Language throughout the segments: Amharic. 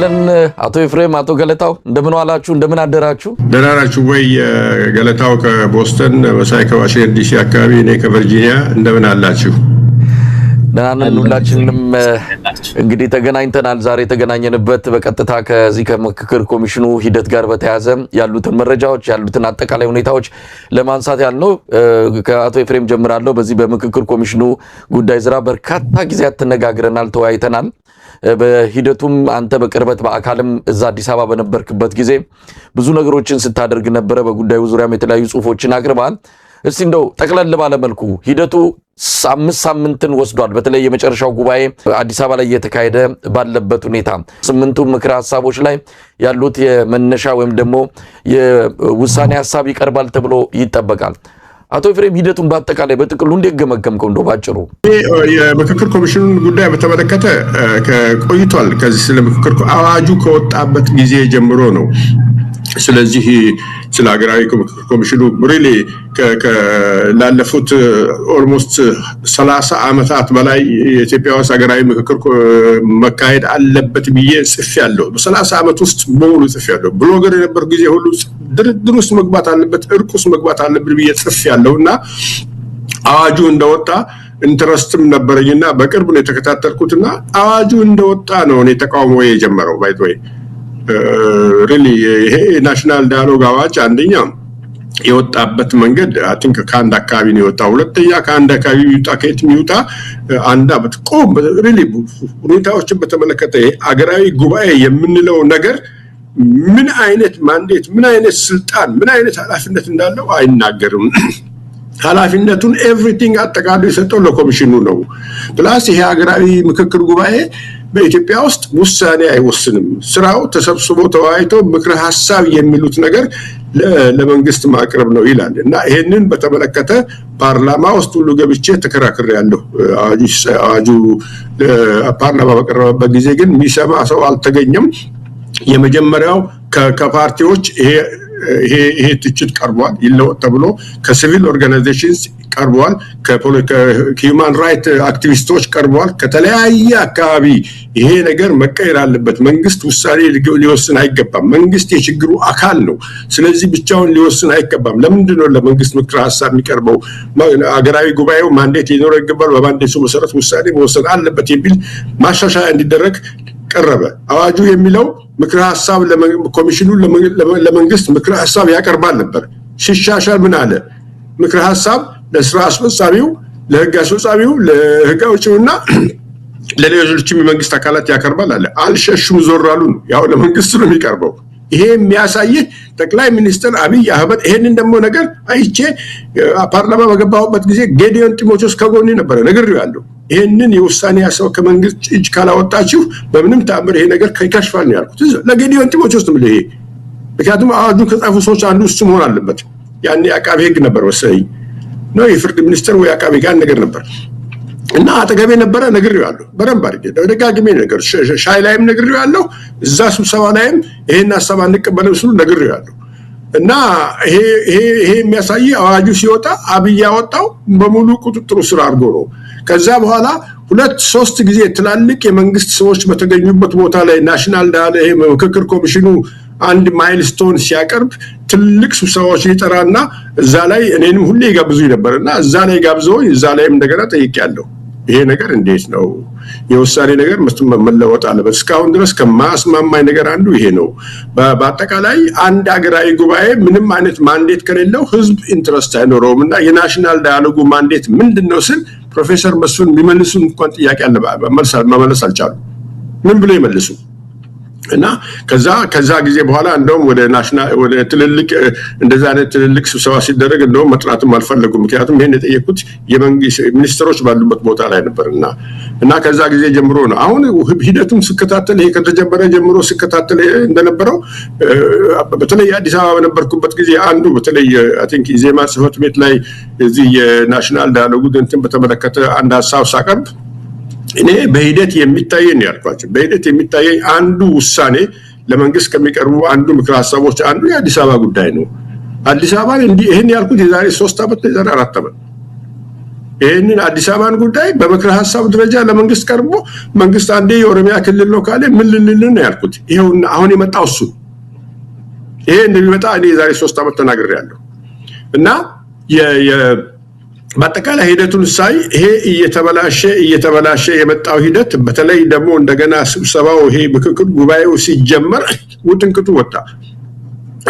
ይስጥልን አቶ ኤፍሬም አቶ ገለታው እንደምን ዋላችሁ እንደምን አደራችሁ? ደህና ናችሁ ወይ? ገለታው ከቦስተን መሳይ ከዋሽንግተን ዲሲ አካባቢ እኔ ከቨርጂኒያ እንደምን አላችሁ? ደህና ነን ሁላችንም እንግዲህ ተገናኝተናል። ዛሬ ተገናኘንበት በቀጥታ ከዚህ ከምክክር ኮሚሽኑ ሂደት ጋር በተያያዘ ያሉትን መረጃዎች ያሉትን አጠቃላይ ሁኔታዎች ለማንሳት ያልነው ከአቶ ኤፍሬም ጀምራለሁ። በዚህ በምክክር ኮሚሽኑ ጉዳይ ዝራ በርካታ ጊዜያት ተነጋግረናል ተወያይተናል። በሂደቱም አንተ በቅርበት በአካልም እዛ አዲስ አበባ በነበርክበት ጊዜ ብዙ ነገሮችን ስታደርግ ነበር። በጉዳዩ ዙሪያም የተለያዩ ጽሁፎችን አቅርበሃል። እስቲ እንደው ጠቅለል ባለ መልኩ ሂደቱ 5 ሳምንትን ወስዷል። በተለይ የመጨረሻው ጉባኤ አዲስ አበባ ላይ እየተካሄደ ባለበት ሁኔታ 8ቱ ምክረ ሐሳቦች ላይ ያሉት የመነሻ ወይም ደግሞ የውሳኔ ሐሳብ ይቀርባል ተብሎ ይጠበቃል። አቶ ኤፍሬም ሂደቱን በአጠቃላይ በጥቅሉ እንዴት ገመገምከው? እንደው ባጭሩ የምክክር ኮሚሽኑን ጉዳይ በተመለከተ ቆይቷል። ከዚህ ስለ ምክክር አዋጁ ከወጣበት ጊዜ ጀምሮ ነው። ስለዚህ ስለ ሀገራዊ ምክክር ኮሚሽኑ ሪሊ ላለፉት ኦልሞስት 30 ዓመታት በላይ የኢትዮጵያ ውስጥ ሀገራዊ ምክክር መካሄድ አለበት ብዬ ጽፌያለሁ። በ30 ዓመት ውስጥ በሙሉ ጽፌያለሁ። ብሎገር የነበርኩ ጊዜ ሁሉ ድርድር ውስጥ መግባት አለበት፣ እርቅ ውስጥ መግባት አለበት ብዬ ጽፌያለሁና አዋጁ እንደወጣ ኢንተረስትም ነበረኝና በቅርብ ነው የተከታተልኩትና አዋጁ እንደወጣ ነው እኔ ተቃውሞ የጀመረው። ባይ ዘ ወይ ሪሊ ይሄ ናሽናል ዳያሎግ አዋጅ አንደኛ የወጣበት መንገድ አይ ቲንክ ከአንድ አካባቢ ነው የወጣው። ሁለተኛ ከአንድ አካባቢ ይውጣ ከየት ይውጣ አንድ አመት ቆም ሪሊ ሁኔታዎችን በተመለከተ አገራዊ ጉባኤ የምንለው ነገር ምን አይነት ማንዴት ምን አይነት ስልጣን ምን አይነት ኃላፊነት እንዳለው አይናገርም። ኃላፊነቱን ኤቭሪቲንግ አጠቃሎ የሰጠው ለኮሚሽኑ ነው። ፕላስ ይሄ ሀገራዊ ምክክር ጉባኤ በኢትዮጵያ ውስጥ ውሳኔ አይወስንም። ስራው ተሰብስቦ ተወያይቶ ምክረ ሐሳብ የሚሉት ነገር ለመንግስት ማቅረብ ነው ይላል እና ይሄንን በተመለከተ ፓርላማ ውስጥ ሁሉ ገብቼ ተከራክሬያለሁ። አዋጁ ፓርላማ በቀረበበት ጊዜ ግን የሚሰማ ሰው አልተገኘም። የመጀመሪያው ከፓርቲዎች ይሄ ትችት ቀርቧል ይለወጥ ተብሎ ከሲቪል ኦርጋናይዜሽንስ ቀርቧል፣ ከሂውማን ራይት አክቲቪስቶች ቀርቧል፣ ከተለያየ አካባቢ ይሄ ነገር መቀየር አለበት፣ መንግስት ውሳኔ ሊወስን አይገባም፣ መንግስት የችግሩ አካል ነው፣ ስለዚህ ብቻውን ሊወስን አይገባም። ለምንድን ነው ለመንግስት ምክረ ሐሳብ የሚቀርበው? ሀገራዊ ጉባኤው ማንዴት ሊኖረው ይገባል፣ በማንዴቱ መሰረት ውሳኔ መወሰን አለበት የሚል ማሻሻያ እንዲደረግ ቀረበ። አዋጁ የሚለው ምክረ ሐሳብ ኮሚሽኑ ለመንግስት ምክረ ሐሳብ ያቀርባል ነበር። ሲሻሻል ምን አለ? ምክረ ሐሳብ ለስራ አስፈጻሚው፣ ለህግ አስፈጻሚው፣ ለህግ አውጪውና ለሌሎችም የመንግስት አካላት ያቀርባል አለ። አልሸሹም፣ ዞር አሉ ነው። ያው ለመንግስት ነው የሚቀርበው። ይሄ የሚያሳይ ጠቅላይ ሚኒስትር አብይ አህመድ ይሄንን ደግሞ ነገር አይቼ ፓርላማ በገባሁበት ጊዜ ጌዲዮን ጢሞቴዎስ ከጎኔ ነበረ፣ ነግሬዋለሁ። ይሄንን የውሳኔ ሐሳብ ከመንግስት እጅ ካላወጣችሁ በምንም ተአምር ይሄ ነገር ይከሽፋል ነው ያልኩት። ለጌዲዮን ጢሞቴዎስ ነው ይሄ። ምክንያቱም አዋጁ ከጻፉ ሰዎች አንዱ እሱ መሆን አለበት። ያኔ አቃቤ ህግ ነበር መሰለኝ ነው የፍርድ ሚኒስትር ወይ አቃቤ ጋር ነገር ነበር እና አጠገቤ ነበረ፣ ነግሬዋለሁ። በደንብ አድርጌ ደጋግሜ ነገር ሻይ ላይም ነግሬዋለሁ፣ እዛ ስብሰባ ላይም ይሄን ሐሳብ አንቀበልም ሲሉ ነግሬዋለሁ። እና ይሄ የሚያሳይ አዋጁ ሲወጣ አብይ ያወጣው በሙሉ ቁጥጥሩ ስር አድርጎ ነው። ከዛ በኋላ 2-3 ጊዜ ትላልቅ የመንግስት ሰዎች በተገኙበት ቦታ ላይ ናሽናል ዳያሎግ ይሄ ምክክር ኮሚሽኑ አንድ ማይልስቶን ሲያቀርብ ትልቅ ስብሰባዎች ይጠራና እዛ ላይ እኔንም ሁሌ ይጋብዙኝ ነበርና እዛ ላይ ጋብዘውኝ እዛ ላይም እንደገና ጠይቄያለሁ። ይሄ ነገር እንዴት ነው የውሳኔ ነገር መለወጥ አለበት። እስካሁን ድረስ ከማስማማኝ ነገር አንዱ ይሄ ነው። በአጠቃላይ አንድ ሀገራዊ ጉባኤ ምንም አይነት ማንዴት ከሌለው ህዝብ ኢንትረስት አይኖረውም እና የናሽናል ዳያሎጉ ማንዴት ምንድነው ስል ፕሮፌሰር መስፍን ሊመልሱ እንኳን ጥያቄ መመለስ አልቻሉ። ምን ብሎ ይመልሱ? እና ከዛ ጊዜ በኋላ እንደውም ወደ ትልልቅ እንደዛ አይነት ትልልቅ ስብሰባ ሲደረግ እንደውም መጥራትም አልፈለጉም። ምክንያቱም ይሄን የጠየቁት የመንግስት ሚኒስትሮች ባሉበት ቦታ ላይ ነበርና እና ከዛ ጊዜ ጀምሮ ነው አሁን ሂደቱን ስከታተል ይሄ ከተጀመረ ጀምሮ ስከታተል እንደነበረው በተለይ አዲስ አበባ በነበርኩበት ጊዜ አንዱ በተለይ አይ ቲንክ ኢዜማ ጽህፈት ቤት ላይ እዚህ የናሽናል ዳያሎግ እንትን በተመለከተ አንድ ሐሳብ ሳቀርብ እኔ በሂደት የሚታየኝ ያልኳቸው በሂደት የሚታየኝ አንዱ ውሳኔ ለመንግስት ከሚቀርቡ አንዱ ምክረ ሐሳቦች አንዱ የአዲስ አበባ ጉዳይ ነው። አዲስ አበባ እንዲህ ይሄን ያልኩት የዛሬ 3 ዓመት የዛሬ 4 ዓመት ይህንን አዲስ አበባን ጉዳይ በምክረ ሀሳብ ደረጃ ለመንግስት ቀርቦ መንግስት አንዴ የኦሮሚያ ክልል ነው ካለ ምን ልንልን ነው ያልኩት። ይሄውና አሁን የመጣው እሱ ይሄ እንደሚመጣ እኔ ዛሬ 3 ዓመት ተናግሬያለሁ። እና በአጠቃላይ ሂደቱን ሳይ ይሄ እየተበላሸ የመጣው ሂደት በተለይ ደግሞ እንደገና ስብሰባው ይሄ ምክክር ጉባኤው ሲጀመር ውጥንቅጡ ወጣ።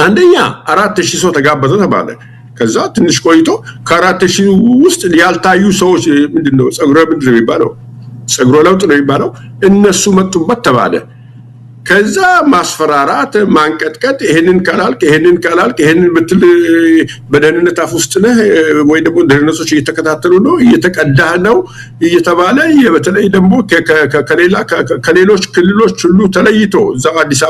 አንደኛ 4000 ሰው ተጋበዘ ተባለ። ከዛ ትንሽ ቆይቶ ከ4000 ውስጥ ያልታዩ ሰዎች ምንድነው ጸጉረ ምንድነው የሚባለው ጸጉረ ለውጥ ነው የሚባለው እነሱ መጡበት ተባለ። ከዛ ማስፈራራት ማንቀጥቀጥ ይሄንን ካላልክ ይሄንን ብትል በደህንነት አፍ ውስጥ ነህ ወይ ደግሞ ደህንነቶች እየተከታተሉ ነው እየተቀዳህ ነው እየተባለ በተለይ ደግሞ ከሌሎች ክልሎች ሁሉ ተለይቶ እዛው አዲስ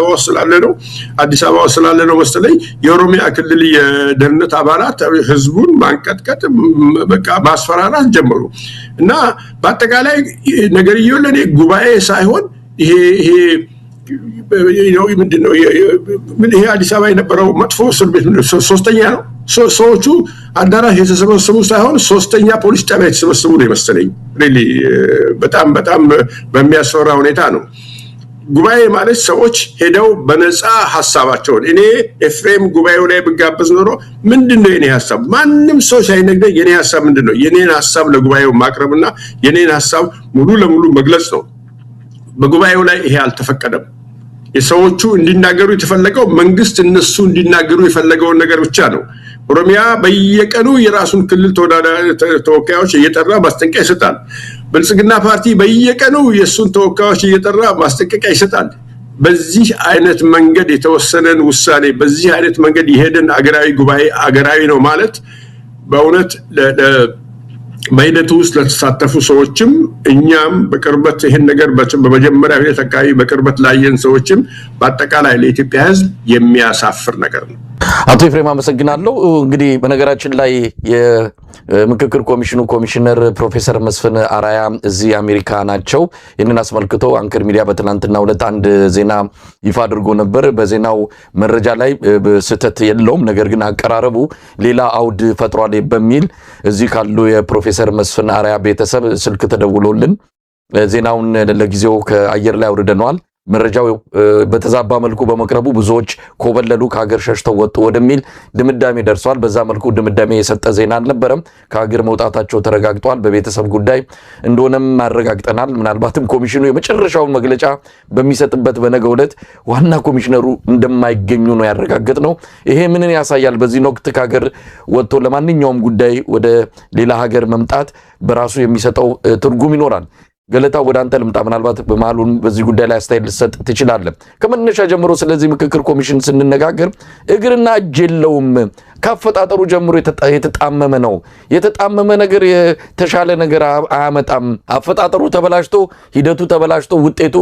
አበባ ስላለ ነው መሰለኝ የኦሮሚያ ክልል የደህንነት አባላት ህዝቡን ማንቀጥቀጥ በቃ ማስፈራራት ጀመሩ። እና በአጠቃላይ ነገርየው ለኔ ጉባኤ ሳይሆን ይሄ ምንድነው ይሄ አዲስ አበባ የነበረው መጥፎ እስር ቤት ሶስተኛ ነው። ሰዎቹ አዳራሽ የተሰበሰቡ ሳይሆን ሶስተኛ ፖሊስ ጣቢያ የተሰበሰቡ ነው የመሰለኝ። ሪሊ በጣም በሚያስፈራ ሁኔታ ነው። ጉባኤ ማለት ሰዎች ሄደው በነፃ ሐሳባቸውን እኔ ኤፍሬም ጉባኤው ላይ ብጋበዝ ኖሮ ምንድነው የኔ ሐሳብ ማንም ሰው ሳይነግረኝ የኔ ሐሳብ ምንድነው የኔን ሐሳብ ለጉባኤው ማቅረብና የኔን ሐሳብ ሙሉ ለሙሉ መግለጽ ነው። በጉባኤው ላይ ይሄ አልተፈቀደም። የሰዎቹ እንዲናገሩ የተፈለገው መንግስት እነሱ እንዲናገሩ የፈለገውን ነገር ብቻ ነው። ኦሮሚያ በየቀኑ የራሱን ክልል ተወካዮች እየጠራ ማስጠንቀቂያ ይሰጣል። ብልጽግና ፓርቲ በየቀኑ የሱን ተወካዮች እየጠራ ማስጠንቀቂያ ይሰጣል። በዚህ አይነት መንገድ የተወሰነን ውሳኔ በዚህ አይነት መንገድ የሄደን አገራዊ ጉባኤ አገራዊ ነው ማለት በእውነት በሂደቱ ውስጥ ለተሳተፉ ሰዎችም እኛም በቅርበት ይሄን ነገር በመጀመሪያ ሂደት አካባቢ በቅርበት ላየን ሰዎችም በአጠቃላይ ለኢትዮጵያ ሕዝብ የሚያሳፍር ነገር ነው። አቶ ኤፍሬም አመሰግናለሁ። እንግዲህ በነገራችን ላይ የምክክር ኮሚሽኑ ኮሚሽነር ፕሮፌሰር መስፍን አራያ እዚህ አሜሪካ ናቸው። ይህንን አስመልክቶ አንከር ሚዲያ በትናንትናው ዕለት አንድ ዜና ይፋ አድርጎ ነበር። በዜናው መረጃ ላይ ስህተት የለውም፣ ነገር ግን አቀራረቡ ሌላ አውድ ፈጥሯል በሚል እዚህ ካሉ የፕሮፌሰር መስፍን አራያ ቤተሰብ ስልክ ተደውሎልን ዜናውን ለጊዜው ከአየር ላይ አውርደነዋል። መረጃው በተዛባ መልኩ በመቅረቡ ብዙዎች ኮበለሉ፣ ከሀገር ሸሽተው ወጡ ወደሚል ድምዳሜ ደርሷል። በዛ መልኩ ድምዳሜ የሰጠ ዜና አልነበረም። ከሀገር መውጣታቸው ተረጋግጧል። በቤተሰብ ጉዳይ እንደሆነም አረጋግጠናል። ምናልባትም ኮሚሽኑ የመጨረሻውን መግለጫ በሚሰጥበት በነገው ዕለት ዋና ኮሚሽነሩ እንደማይገኙ ነው ያረጋገጥነው። ይሄ ምንን ያሳያል? በዚህ ወቅት ከሀገር ወጥቶ ለማንኛውም ጉዳይ ወደ ሌላ ሀገር መምጣት በራሱ የሚሰጠው ትርጉም ይኖራል። ገለታ ወደ አንተ ልምጣ። ምናልባት በመሃሉን በዚህ ጉዳይ ላይ አስተያየት ልሰጥ ትችላለህ። ከመነሻ ጀምሮ ስለዚህ ምክክር ኮሚሽን ስንነጋገር እግርና እጅ የለውም። ካፈጣጠሩ ጀምሮ የተጣመመ ነው። የተጣመመ ነገር የተሻለ ነገር አያመጣም። አፈጣጠሩ ተበላሽቶ ሂደቱ ተበላሽቶ ውጤቱ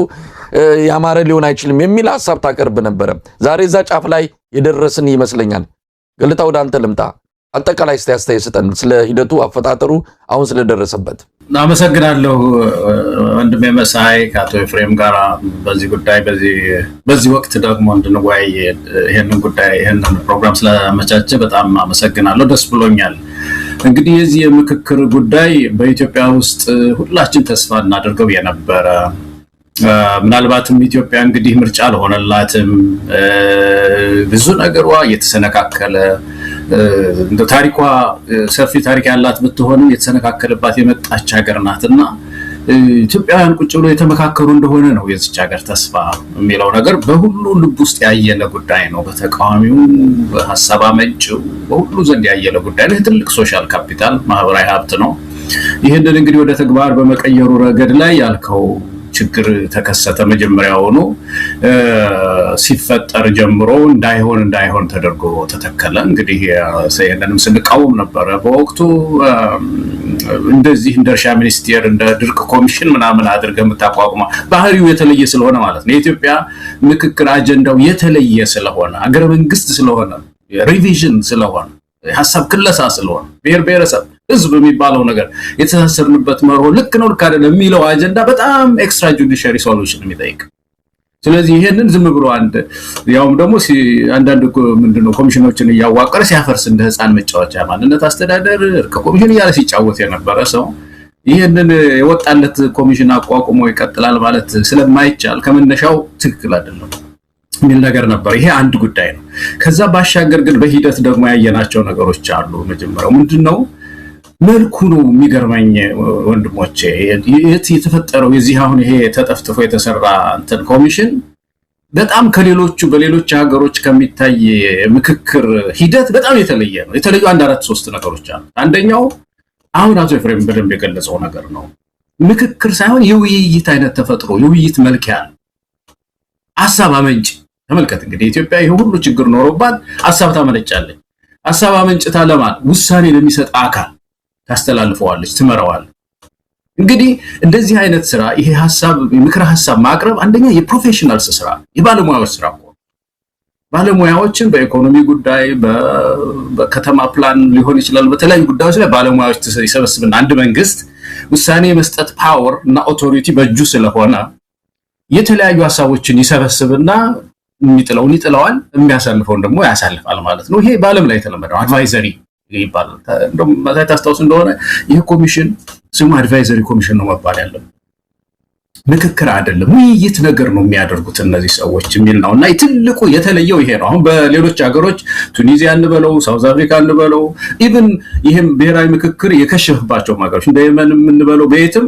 ያማረ ሊሆን አይችልም የሚል ሐሳብ ታቀርብ ነበረ። ዛሬ እዛ ጫፍ ላይ የደረስን ይመስለኛል። ገለታ ወደ አንተ ልምጣ። አጠቃላይ አስተያየት ስጠን ስለ ሂደቱ አፈጣጠሩ አሁን ስለደረሰበት። አመሰግናለሁ ወንድሜ መሳይ ከአቶ ኤፍሬም ጋር በዚህ ጉዳይ በዚህ ወቅት ደግሞ እንድንወያይ ይሄንን ፕሮግራም ስለመቻቸ በጣም አመሰግናለሁ። ደስ ብሎኛል። እንግዲህ የዚህ የምክክር ጉዳይ በኢትዮጵያ ውስጥ ሁላችን ተስፋ እናደርገው የነበረ ምናልባትም ኢትዮጵያ እንግዲህ ምርጫ አልሆነላትም፣ ብዙ ነገሯ እየተሰነካከለ እንደ ታሪኳ ሰፊ ታሪክ ያላት ብትሆንም የተሰነካከለባት የመጣች ሀገር ናትና ኢትዮጵያውያን ቁጭ ብሎ የተመካከሩ እንደሆነ ነው የዚች ሀገር ተስፋ የሚለው ነገር በሁሉ ልብ ውስጥ ያየለ ጉዳይ ነው። በተቃዋሚው በሐሳብ አመንጭው በሁሉ ዘንድ ያየለ ጉዳይ ነው። ትልቅ ሶሻል ካፒታል ማህበራዊ ሀብት ነው። ይህንን እንግዲህ ወደ ተግባር በመቀየሩ ረገድ ላይ ያልከው ችግር ተከሰተ። መጀመሪያውኑ ሲፈጠር ጀምሮ እንዳይሆን ተደርጎ ተተከለ። እንግዲህ ሰየነንም ስንቃወም ነበረ በወቅቱ። እንደዚህ እንደ እርሻ ሚኒስቴር እንደ ድርቅ ኮሚሽን ምናምን አድርገህ የምታቋቁመው ባህሪው የተለየ ስለሆነ ማለት ነው። የኢትዮጵያ ምክክር አጀንዳው የተለየ ስለሆነ አገረ መንግስት ስለሆነ ሪቪዥን ስለሆነ ሐሳብ ክለሳ ስለሆነ ብሔረሰብ ህዝብ የሚባለው ነገር የተሳሰርንበት መርሆ ልክ ነው ልክ አይደለም የሚለው አጀንዳ በጣም ኤክስትራ ጁዲሻሪ ሶሉሽን የሚጠይቅ ስለዚህ ይሄንን ዝም ብሎ ያውም ደግሞ አንዳንድ ምንድነው ኮሚሽኖችን ያዋቀረ ሲያፈርስ እንደ ህፃን መጫወቻ ማንነት አስተዳደር ኮሚሽን ያለ ሲጫወት የነበረ ሰው ይሄንን የወጣለት ኮሚሽን አቋቁሞ ይቀጥላል ማለት ስለማይቻል ከመነሻው ትክክል አይደለም የሚል ነገር ነበር። ይሄ አንድ ጉዳይ ነው። ከዛ ባሻገር ግን በሂደት ደግሞ ያየናቸው ነገሮች አሉ። መጀመሪያው ምንድነው መልኩ ነው የሚገርመኝ ወንድሞቼ። የተፈጠረው የዚህ አሁን ይሄ ተጠፍጥፎ የተሰራ ኮሚሽን በጣም ከሌሎቹ በሌሎች ሀገሮች ከሚታይ ምክክር ሂደት በጣም የተለየ ነው። የተለዩ 1-4-3 ነገሮች አሉ። አንደኛው አሁን አቶ ኤፍሬም በደንብ የገለጸው ነገር ነው። ምክክር ሳይሆን የውይይት አይነት ተፈጥሮ የውይይት መልክ ያለው ሐሳብ አመንጭ ተመልከት። እንግዲህ ኢትዮጵያ ይሄ ሁሉ ችግር ኖሮባት ሐሳብ ታመነጫለች። ሐሳብ አመንጭታ ለማን ውሳኔ ለሚሰጥ አካል ታስተላልፈዋለች፣ ትመራዋለች። እንግዲህ እንደዚህ አይነት ስራ ይሄ ሐሳብ ምክረ ሐሳብ ማቅረብ አንደኛ የፕሮፌሽናልስ ስራ የባለሙያዎች ስራ ነው። ባለሙያዎችን በኢኮኖሚ ጉዳይ በከተማ ፕላን ሊሆን ይችላል በተለያዩ ጉዳዮች ላይ ባለሙያዎች ይሰበስብና አንድ መንግስት ውሳኔ መስጠት ፓወር እና ኦቶሪቲ በእጁ ስለሆነ የተለያዩ ሐሳቦችን ይሰበስብና የሚጥለውን ይጥለዋል የሚያሳልፈውን ደግሞ ያሳልፋል ማለት ነው። ይሄ በዓለም ላይ የተለመደው አድቫይዘሪ ይባላል። እንደውም ታስታውስ እንደሆነ ይሄ ኮሚሽን ስሙ አድቫይዘሪ ኮሚሽን ነው መባል ያለው ምክክር አይደለም፣ ውይይት ነገር ነው የሚያደርጉት እነዚህ ሰዎች የሚል ነውና ትልቁ የተለየው ይሄ ነው። አሁን በሌሎች ሀገሮች ቱኒዚያ እንበለው ሳውዝ አፍሪካ እንበለው ኢቭን ይሄም ብሔራዊ ምክክር የከሸፈባቸው ሀገሮች እንደ የመን እንበለው በየትም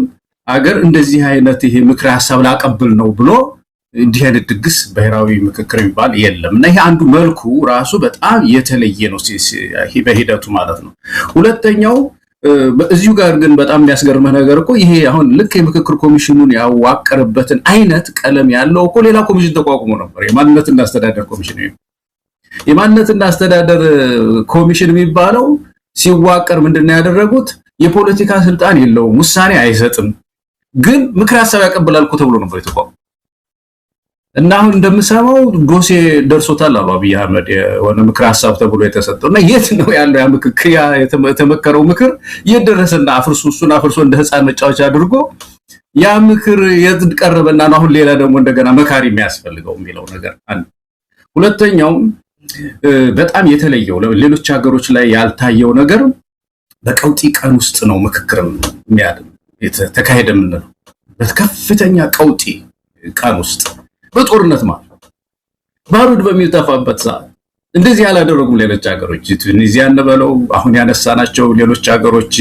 ሀገር እንደዚህ አይነት ይሄ ምክር ሐሳብ ላቀብል ነው ብሎ እንዲህ አይነት ድግስ ብሔራዊ ምክክር የሚባል የለም። እና ይሄ አንዱ መልኩ ራሱ በጣም የተለየ ነው በሂደቱ ማለት ነው። ሁለተኛው እዚሁ ጋር ግን በጣም የሚያስገርመው ነገር እኮ ይሄ አሁን ልክ የምክክር ኮሚሽኑን ያዋቀረበትን አይነት ቀለም ያለው እኮ ሌላ ኮሚሽን ተቋቁሞ ነበር። የማንነትና አስተዳደር ኮሚሽን ነው። የማንነትና አስተዳደር ኮሚሽን የሚባለው ሲዋቀር ምንድነው ያደረጉት? የፖለቲካ ስልጣን የለውም፣ ውሳኔ አይሰጥም፣ ግን ምክር ሐሳብ ያቀብላል እኮ ተብሎ ነበር የተቋቋመው። እና አሁን እንደምሰማው ዶሴ ደርሶታል አሉ አብይ አህመድ የሆነ ምክር ሐሳብ ተብሎ የተሰጠው እና የት ነው ያለው ያ ምክክር የተመከረው ምክር የደረሰና እሱን አፍርሶ እንደ ህፃን መጫወቻ አድርጎ ያ ምክር የት ቀረበና አሁን ሌላ ደግሞ እንደገና መካሪ የሚያስፈልገው የሚለው ነገር አንድ። ሁለተኛው በጣም የተለየው ሌሎች ሀገሮች ላይ ያልታየው ነገር በቀውጢ ቀን ውስጥ ነው ምክክር ተካሄደ የምንለው በከፍተኛ ቀውጢ ቀን ውስጥ በጦርነት ማለት ባሩድ በሚጠፋበት ሰዓት እንደዚህ ያላደረጉም ሌሎች ሀገሮች ቱኒዚያ እንበለው አሁን ያነሳናቸው ሌሎች ሀገሮች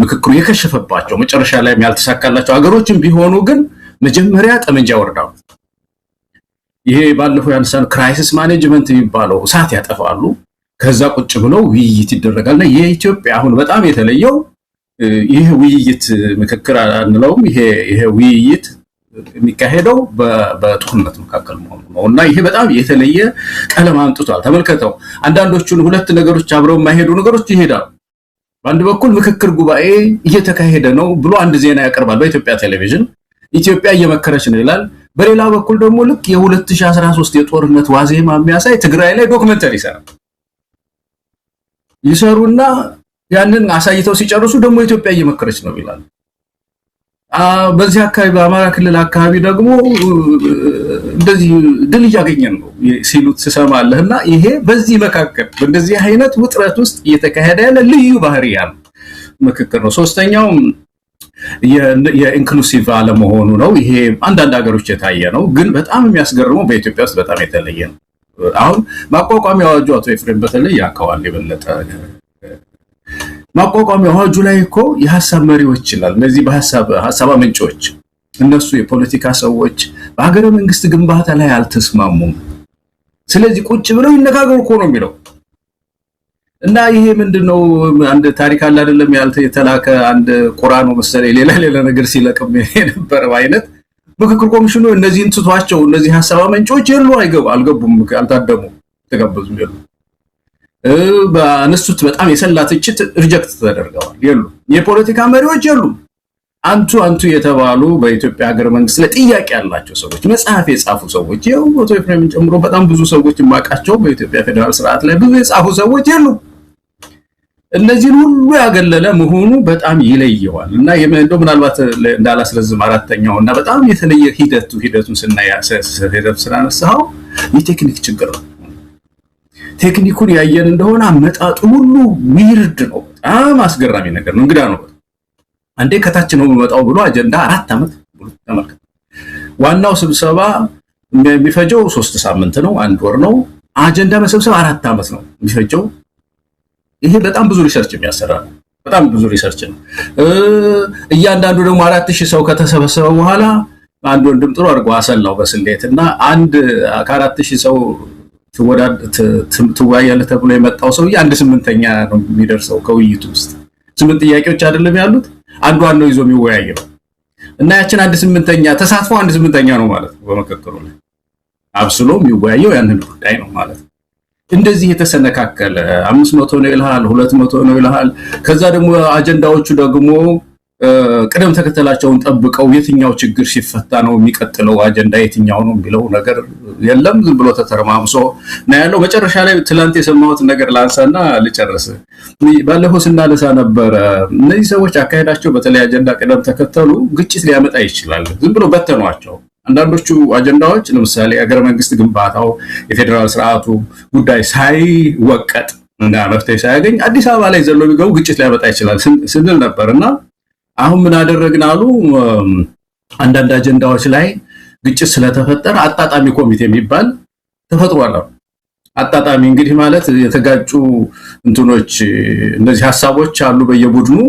ምክክሩ የከሸፈባቸው መጨረሻ ላይ ያልተሳካላቸው ሀገሮችም ቢሆኑ ግን መጀመሪያ ጠመንጃ ወርዳው ይሄ ባለፈው ያነሳነው ክራይሲስ ማኔጅመንት የሚባለው እሳት ያጠፋሉ። ከዛ ቁጭ ብለው ውይይት ይደረጋልና የኢትዮጵያ አሁን በጣም የተለየው ይሄ ውይይት ምክክር አንለውም። ይሄ ውይይት የሚካሄደው በጦርነት መካከል ነውና ይሄ በጣም የተለየ ቀለም አምጥቷል። ተመልከተው አንዳንዶቹን ሁለት ነገሮች አብረው የማይሄዱ ነገሮች ይሄዳሉ። በአንድ በኩል ምክክር ጉባኤ እየተካሄደ ነው ብሎ አንድ ዜና ያቀርባል በኢትዮጵያ ቴሌቪዥን፣ ኢትዮጵያ እየመከረች ነው ይላል። በሌላ በኩል ደግሞ ልክ የ2013 የጦርነት ዋዜማ የሚያሳይ ትግራይ ላይ ዶክመንተሪ ይሰሩና ያንን አሳይተው ሲጨርሱ ደግሞ ኢትዮጵያ እየመከረች ነው ይላል። በዚህ አካባቢ በአማራ ክልል አካባቢ ደግሞ እንደዚህ ድል እያገኘን ነው ሲሉት ትሰማለህና ይሄ በዚህ መካከል በእንደዚህ አይነት ውጥረት ውስጥ እየተካሄደ ያለ ልዩ ባህሪ ያለው ምክክር ነው። ሶስተኛው የኢንክሉሲቭ አለመሆኑ ነው። ይሄ አንዳንድ ሀገሮች የታየ ነው፣ ግን በጣም የሚያስገርመው በኢትዮጵያ ውስጥ በጣም የተለየ ነው። አሁን ማቋቋሚያ አዋጁ አቶ ኤፍሬም በተለይ ያከዋል የበለጠ ማቋቋሚያ አዋጁ ላይ እኮ የሐሳብ መሪዎች ይላል። እነዚህ በሐሳብ ምንጮች እነሱ የፖለቲካ ሰዎች በሀገረ መንግስት ግንባታ ላይ አልተስማሙም፣ ስለዚህ ቁጭ ብለው ይነጋገሩ እኮ ነው የሚለው። እና ይሄ ምንድነው አንድ ታሪክ አለ አይደለም የተላከ አንድ ቁርአኑ መሰለኝ ሌላ ነገር ሲለቅም የነበረው አይነት ምክክር ኮሚሽኑ እነዚህን ትቷቸው እነዚህ ሐሳብ ምንጮች አልገቡም፣ አልታደሙ፣ ተጋበዙም የሉ በአነሱት በጣም የሰላ ትችት ሪጀክት ተደርገዋል። የፖለቲካ መሪዎች የሉም። አንቱ የተባሉ በኢትዮጵያ ሀገረ መንግስት ላይ ጥያቄ ያላቸው ሰዎች መጽሐፍ የጻፉ ሰዎች አቶ ኤፍሬምን ጨምሮ በጣም ብዙ ሰዎች የማውቃቸው በኢትዮጵያ ፌደራል ስርዓት ላይ ብዙ የጻፉ ሰዎች የሉም። እነዚህን ሁሉ ያገለለ መሆኑ በጣም ይለየዋል እና እንደው ምናልባት እንዳላስረዝም አራተኛው እና በጣም የተለየ ሂደቱን ስናነሳው የቴክኒክ ችግር ነው። ቴክኒኩን ያየን እንደሆነ አመጣጡ ሁሉ ዊርድ ነው። በጣም አስገራሚ ነገር ነው። እንግዳ ነው። አንዴ ከታች ነው የሚመጣው ብሎ አጀንዳ 4 ዓመት ተመልከተ። ዋናው ስብሰባ የሚፈጀው 3 ሳምንት ነው፣ 1 ወር ነው። አጀንዳ መሰብሰብ 4 ዓመት ነው የሚፈጀው። ይሄ በጣም ብዙ ሪሰርች የሚያሰራ ነው። በጣም ብዙ ሪሰርች ነው። እያንዳንዱ ደግሞ 4000 ሰው ከተሰበሰበ በኋላ አንድ ወንድም ጥሩ አድርጎ አሰላው በስሌትና አንድ ከ4000 ሰው ትወያያለህ ተብሎ የመጣው ሰው 1/8ኛ ነው የሚደርሰው። ከውይይቱ ውስጥ 8 ጥያቄዎች አይደለም ያሉት፣ አንዷን ነው ይዞ የሚወያየው እና ያችን 1/8ኛ ተሳትፎ 1/8ኛ ነው ማለት ነው። በመከከሩ ላይ አብስሎ የሚወያየው ያንን ጉዳይ ነው ማለት ነው። እንደዚህ የተሰነካከለ 500 ነው ይልሃል፣ 200 ነው ይልሃል። ከዛ ደግሞ አጀንዳዎቹ ደግሞ ቅደም ተከተላቸውን ጠብቀው የትኛው ችግር ሲፈታ ነው የሚቀጥለው አጀንዳ የትኛው ነው የሚለው ነገር የለም። ዝም ብሎ ተተረማምሶ ነው ያለው። መጨረሻ ላይ ትላንት የሰማሁት ነገር ላንሳና ልጨርስ። ባለፈው ስናነሳ ነበር እነዚህ ሰዎች አካሄዳቸው በተለይ አጀንዳ ቅደም ተከተሉ ግጭት ሊያመጣ ይችላል። ዝም ብሎ በተኗቸው። አንዳንዶቹ አጀንዳዎች ለምሳሌ ሀገረ መንግስት ግንባታው የፌደራል ስርዓቱ ጉዳይ ሳይወቀጥ እና መፍትሄ ሳያገኝ አዲስ አበባ ላይ ዘሎ ቢገቡ ግጭት ሊያመጣ ይችላል ስንል ነበርና አሁን ምን አደረግን አሉ። አንዳንድ አጀንዳዎች ላይ ግጭት ስለተፈጠረ አጣጣሚ ኮሚቴ የሚባል ተፈጥሯል። አጣጣሚ እንግዲህ ማለት የተጋጩ እንትኖች እነዚህ ሐሳቦች አሉ በየቡድኑ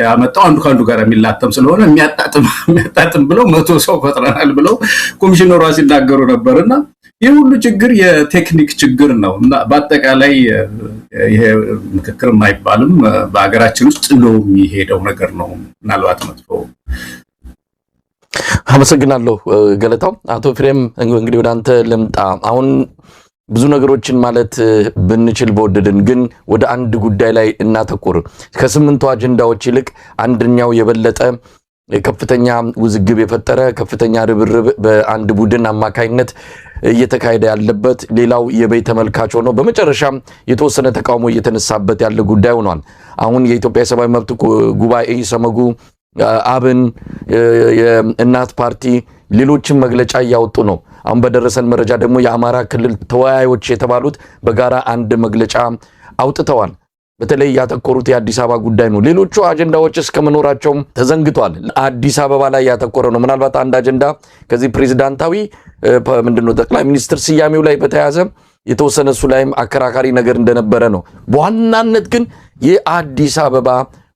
ያመጣው አንዱ ካንዱ ጋር የሚላተም ስለሆነ የሚያጣጥም ብለው 100 ሰው ፈጥረናል ብለው ኮሚሽነሩ ሲናገሩ ነበርና ይህ ሁሉ ችግር የቴክኒክ ችግር ነው እና በአጠቃላይ ይሄ ምክክር የማይባልም በአገራችን ውስጥ ነው የሚሄደው ነገር ነው። ምናልባት መጥፎ። አመሰግናለሁ ገለታው። አቶ ፍሬም እንግዲህ ወደ አንተ ልምጣ። አሁን ብዙ ነገሮችን ማለት ብንችል በወደድን ግን ወደ አንድ ጉዳይ ላይ እናተኩር። ከ8ቱ አጀንዳዎች ይልቅ አንደኛው የበለጠ ከፍተኛ ውዝግብ የፈጠረ ከፍተኛ ርብርብ በአንድ ቡድን አማካይነት እየተካሄደ ያለበት ሌላው የበይ ተመልካች ሆኖ በመጨረሻም የተወሰነ ተቃውሞ እየተነሳበት ያለ ጉዳይ ሆኗል። አሁን የኢትዮጵያ ሰብአዊ መብት ጉባኤ ሰመጉ፣ አብን፣ የእናት ፓርቲ ሌሎችም መግለጫ እያወጡ ነው። አሁን በደረሰን መረጃ ደግሞ የአማራ ክልል ተወያዮች የተባሉት በጋራ አንድ መግለጫ አውጥተዋል። በተለይ ያተኮሩት የአዲስ አበባ ጉዳይ ነው። ሌሎቹ አጀንዳዎች እስከመኖራቸው ተዘንግቷል። አዲስ አበባ ላይ ያተኮረ ነው። ምናልባት አንድ አጀንዳ ከዚህ ፕሬዝዳንታዊ ምንድነው ጠቅላይ ሚኒስትር ስያሜው ላይ በተያዘ የተወሰነ እሱ ላይም አከራካሪ ነገር እንደነበረ ነው። በዋናነት ግን የአዲስ አበባ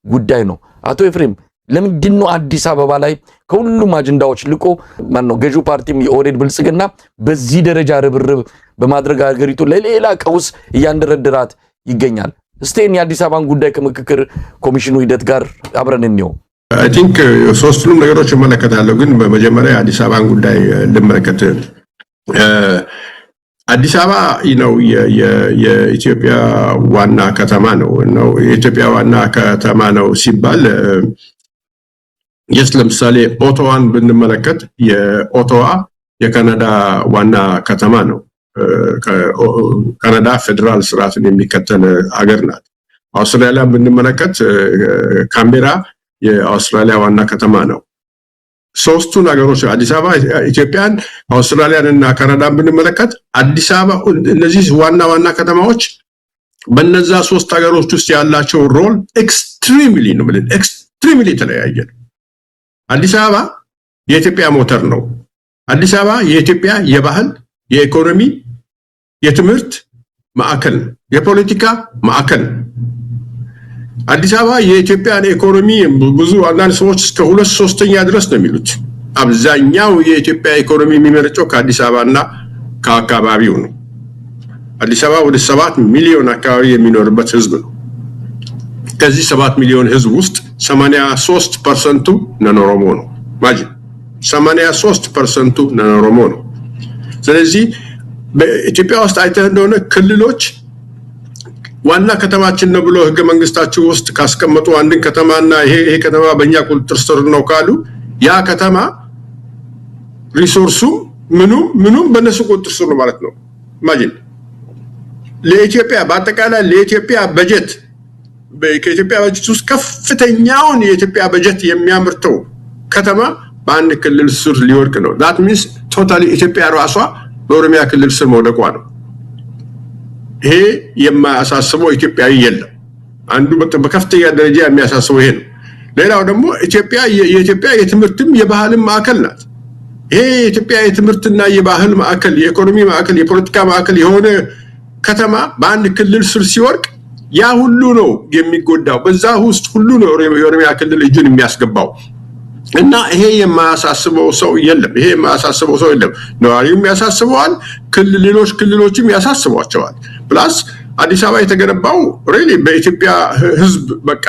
ጉዳይ ነው። አቶ ኤፍሬም ለምንድን ነው አዲስ አበባ ላይ ከሁሉም አጀንዳዎች ልቆ ማነው ገዢው ፓርቲም የኦህዴድ ብልጽግና በዚህ ደረጃ ርብርብ በማድረግ ሀገሪቱ ለሌላ ቀውስ እያንደረደራት ይገኛል? እስቴን የአዲስ አበባን ጉዳይ ከምክክር ኮሚሽኑ ሂደት ጋር አብረን እንየው። አይ ቲንክ ሶስቱንም ነገሮች እመለከታለሁ፣ ግን በመጀመሪያ የአዲስ አበባን ጉዳይ ልመለከት። አዲስ አበባ ነው የኢትዮጵያ ዋና ከተማ ነው። የኢትዮጵያ ዋና ከተማ ነው ሲባል ለምሳሌ ኦቶዋን ብንመለከት የኦቶዋ የካናዳ ዋና ከተማ ነው። ካናዳ ፌደራል ስርዓትን የሚከተል ሀገር ናት። አውስትራሊያን ብንመለከት ካምቤራ የአውስትራሊያ ዋና ከተማ ነው። ሶስቱ ነገሮች አዲስ አበባ፣ ኢትዮጵያን፣ አውስትራሊያን እና ካናዳን ብንመለከት አዲስ አበባ እነዚህ ዋና ከተማዎች በነዛ ሶስት ሀገሮች ውስጥ ያላቸው ሮል ኤክስትሪምሊ ነው ማለት ኤክስትሪምሊ የተለያየ ነው። አዲስ አበባ የኢትዮጵያ ሞተር ነው። አዲስ አበባ የኢትዮጵያ የባህል፣ የኢኮኖሚ፣ የትምህርት ማዕከል፣ የፖለቲካ ማዕከል። አዲስ አበባ የኢትዮጵያን ኢኮኖሚ ብዙ አንዳንድ ሰዎች እስከ 2/3 ድረስ ነው የሚሉት። አብዛኛው የኢትዮጵያ ኢኮኖሚ የሚመነጨው ከአዲስ አበባና ከአካባቢው ነው። አዲስ አበባ ወደ 7 ሚሊዮን አካባቢ የሚኖርበት ህዝብ ነው። ከዚህ 7 ሚሊዮን ህዝብ ውስጥ 83% ነን-ኦሮሞ ነው። ማጅን 83% ነን-ኦሮሞ ነው። ስለዚህ በኢትዮጵያ ውስጥ አይተህ እንደሆነ ክልሎች ዋና ከተማችን ነው ብሎ ህገ መንግስታቸው ውስጥ ካስቀመጡ አንድን ከተማና ይሄ ከተማ በእኛ ቁጥጥር ስር ነው ካሉ ያ ከተማ ሪሶርሱ ምኑም በነሱ ቁጥጥር ስር ነው ማለት ነው። ማጅን ለኢትዮጵያ በአጠቃላይ ለኢትዮጵያ በጀት ከኢትዮጵያ በጀት ውስጥ ከፍተኛውን የኢትዮጵያ በጀት የሚያመርተው ከተማ በአንድ ክልል ስር ሊወድቅ ነው። that means totally ኢትዮጵያ ራሷ በኦሮሚያ ክልል ስር መውደቋ ነው። ይሄ የማያሳስበው ኢትዮጵያዊ የለም። አንዱ በከፍተኛ ደረጃ የሚያሳስበው ይሄ ነው። ሌላው ደግሞ የኢትዮጵያ የትምህርትም የባህልም ማዕከል ናት። ይሄ የኢትዮጵያ የትምህርትና የባህል ማዕከል፣ የኢኮኖሚ ማዕከል፣ የፖለቲካ ማዕከል የሆነ ከተማ በአንድ ክልል ስር ሲወድቅ ያ ሁሉ ነው የሚጎዳው። በዛ ውስጥ ሁሉ ነው የኦሮሚያ ክልል እጁን የሚያስገባው እና ይሄ የማያሳስበው ሰው የለም። ይሄ የማያሳስበው ሰው የለም። ነዋሪውም ያሳስበዋል፣ ሌሎች ክልሎችም ያሳስቧቸዋል። ፕላስ አዲስ አበባ የተገነባው ሪሊ በኢትዮጵያ ሕዝብ በቃ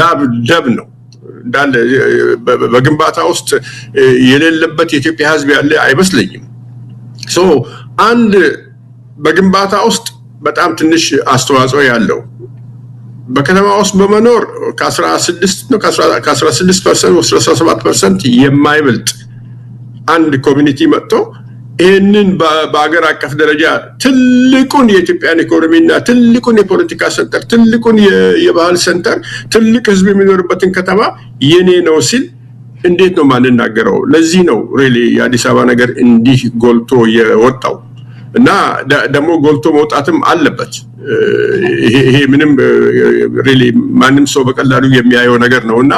ላብ ደም ነው እንዳለ በግንባታ ውስጥ የሌለበት የኢትዮጵያ ሕዝብ ያለ አይመስለኝም። ሶ አንድ በግንባታ ውስጥ በጣም ትንሽ አስተዋጽኦ ያለው በከተማ ውስጥ በመኖር ከ16% ወደ 17% የማይበልጥ አንድ ኮሚኒቲ መጥቶ ይህንን በአገር አቀፍ ደረጃ ትልቁን የኢትዮጵያን ኢኮኖሚና ትልቁን የፖለቲካ ሰንተር፣ ትልቁን የባህል ሰንተር፣ ትልቅ ህዝብ የሚኖርበትን ከተማ የኔ ነው ሲል እንዴት ነው ማንናገረው? ለዚህ ነው ሪሊ የአዲስ አበባ ነገር እንዲህ ጎልቶ የወጣው እና ደግሞ ጎልቶ መውጣትም አለበት። ይሄ ምንም ሪሊ ማንም ሰው በቀላሉ የሚያየው ነገር ነውና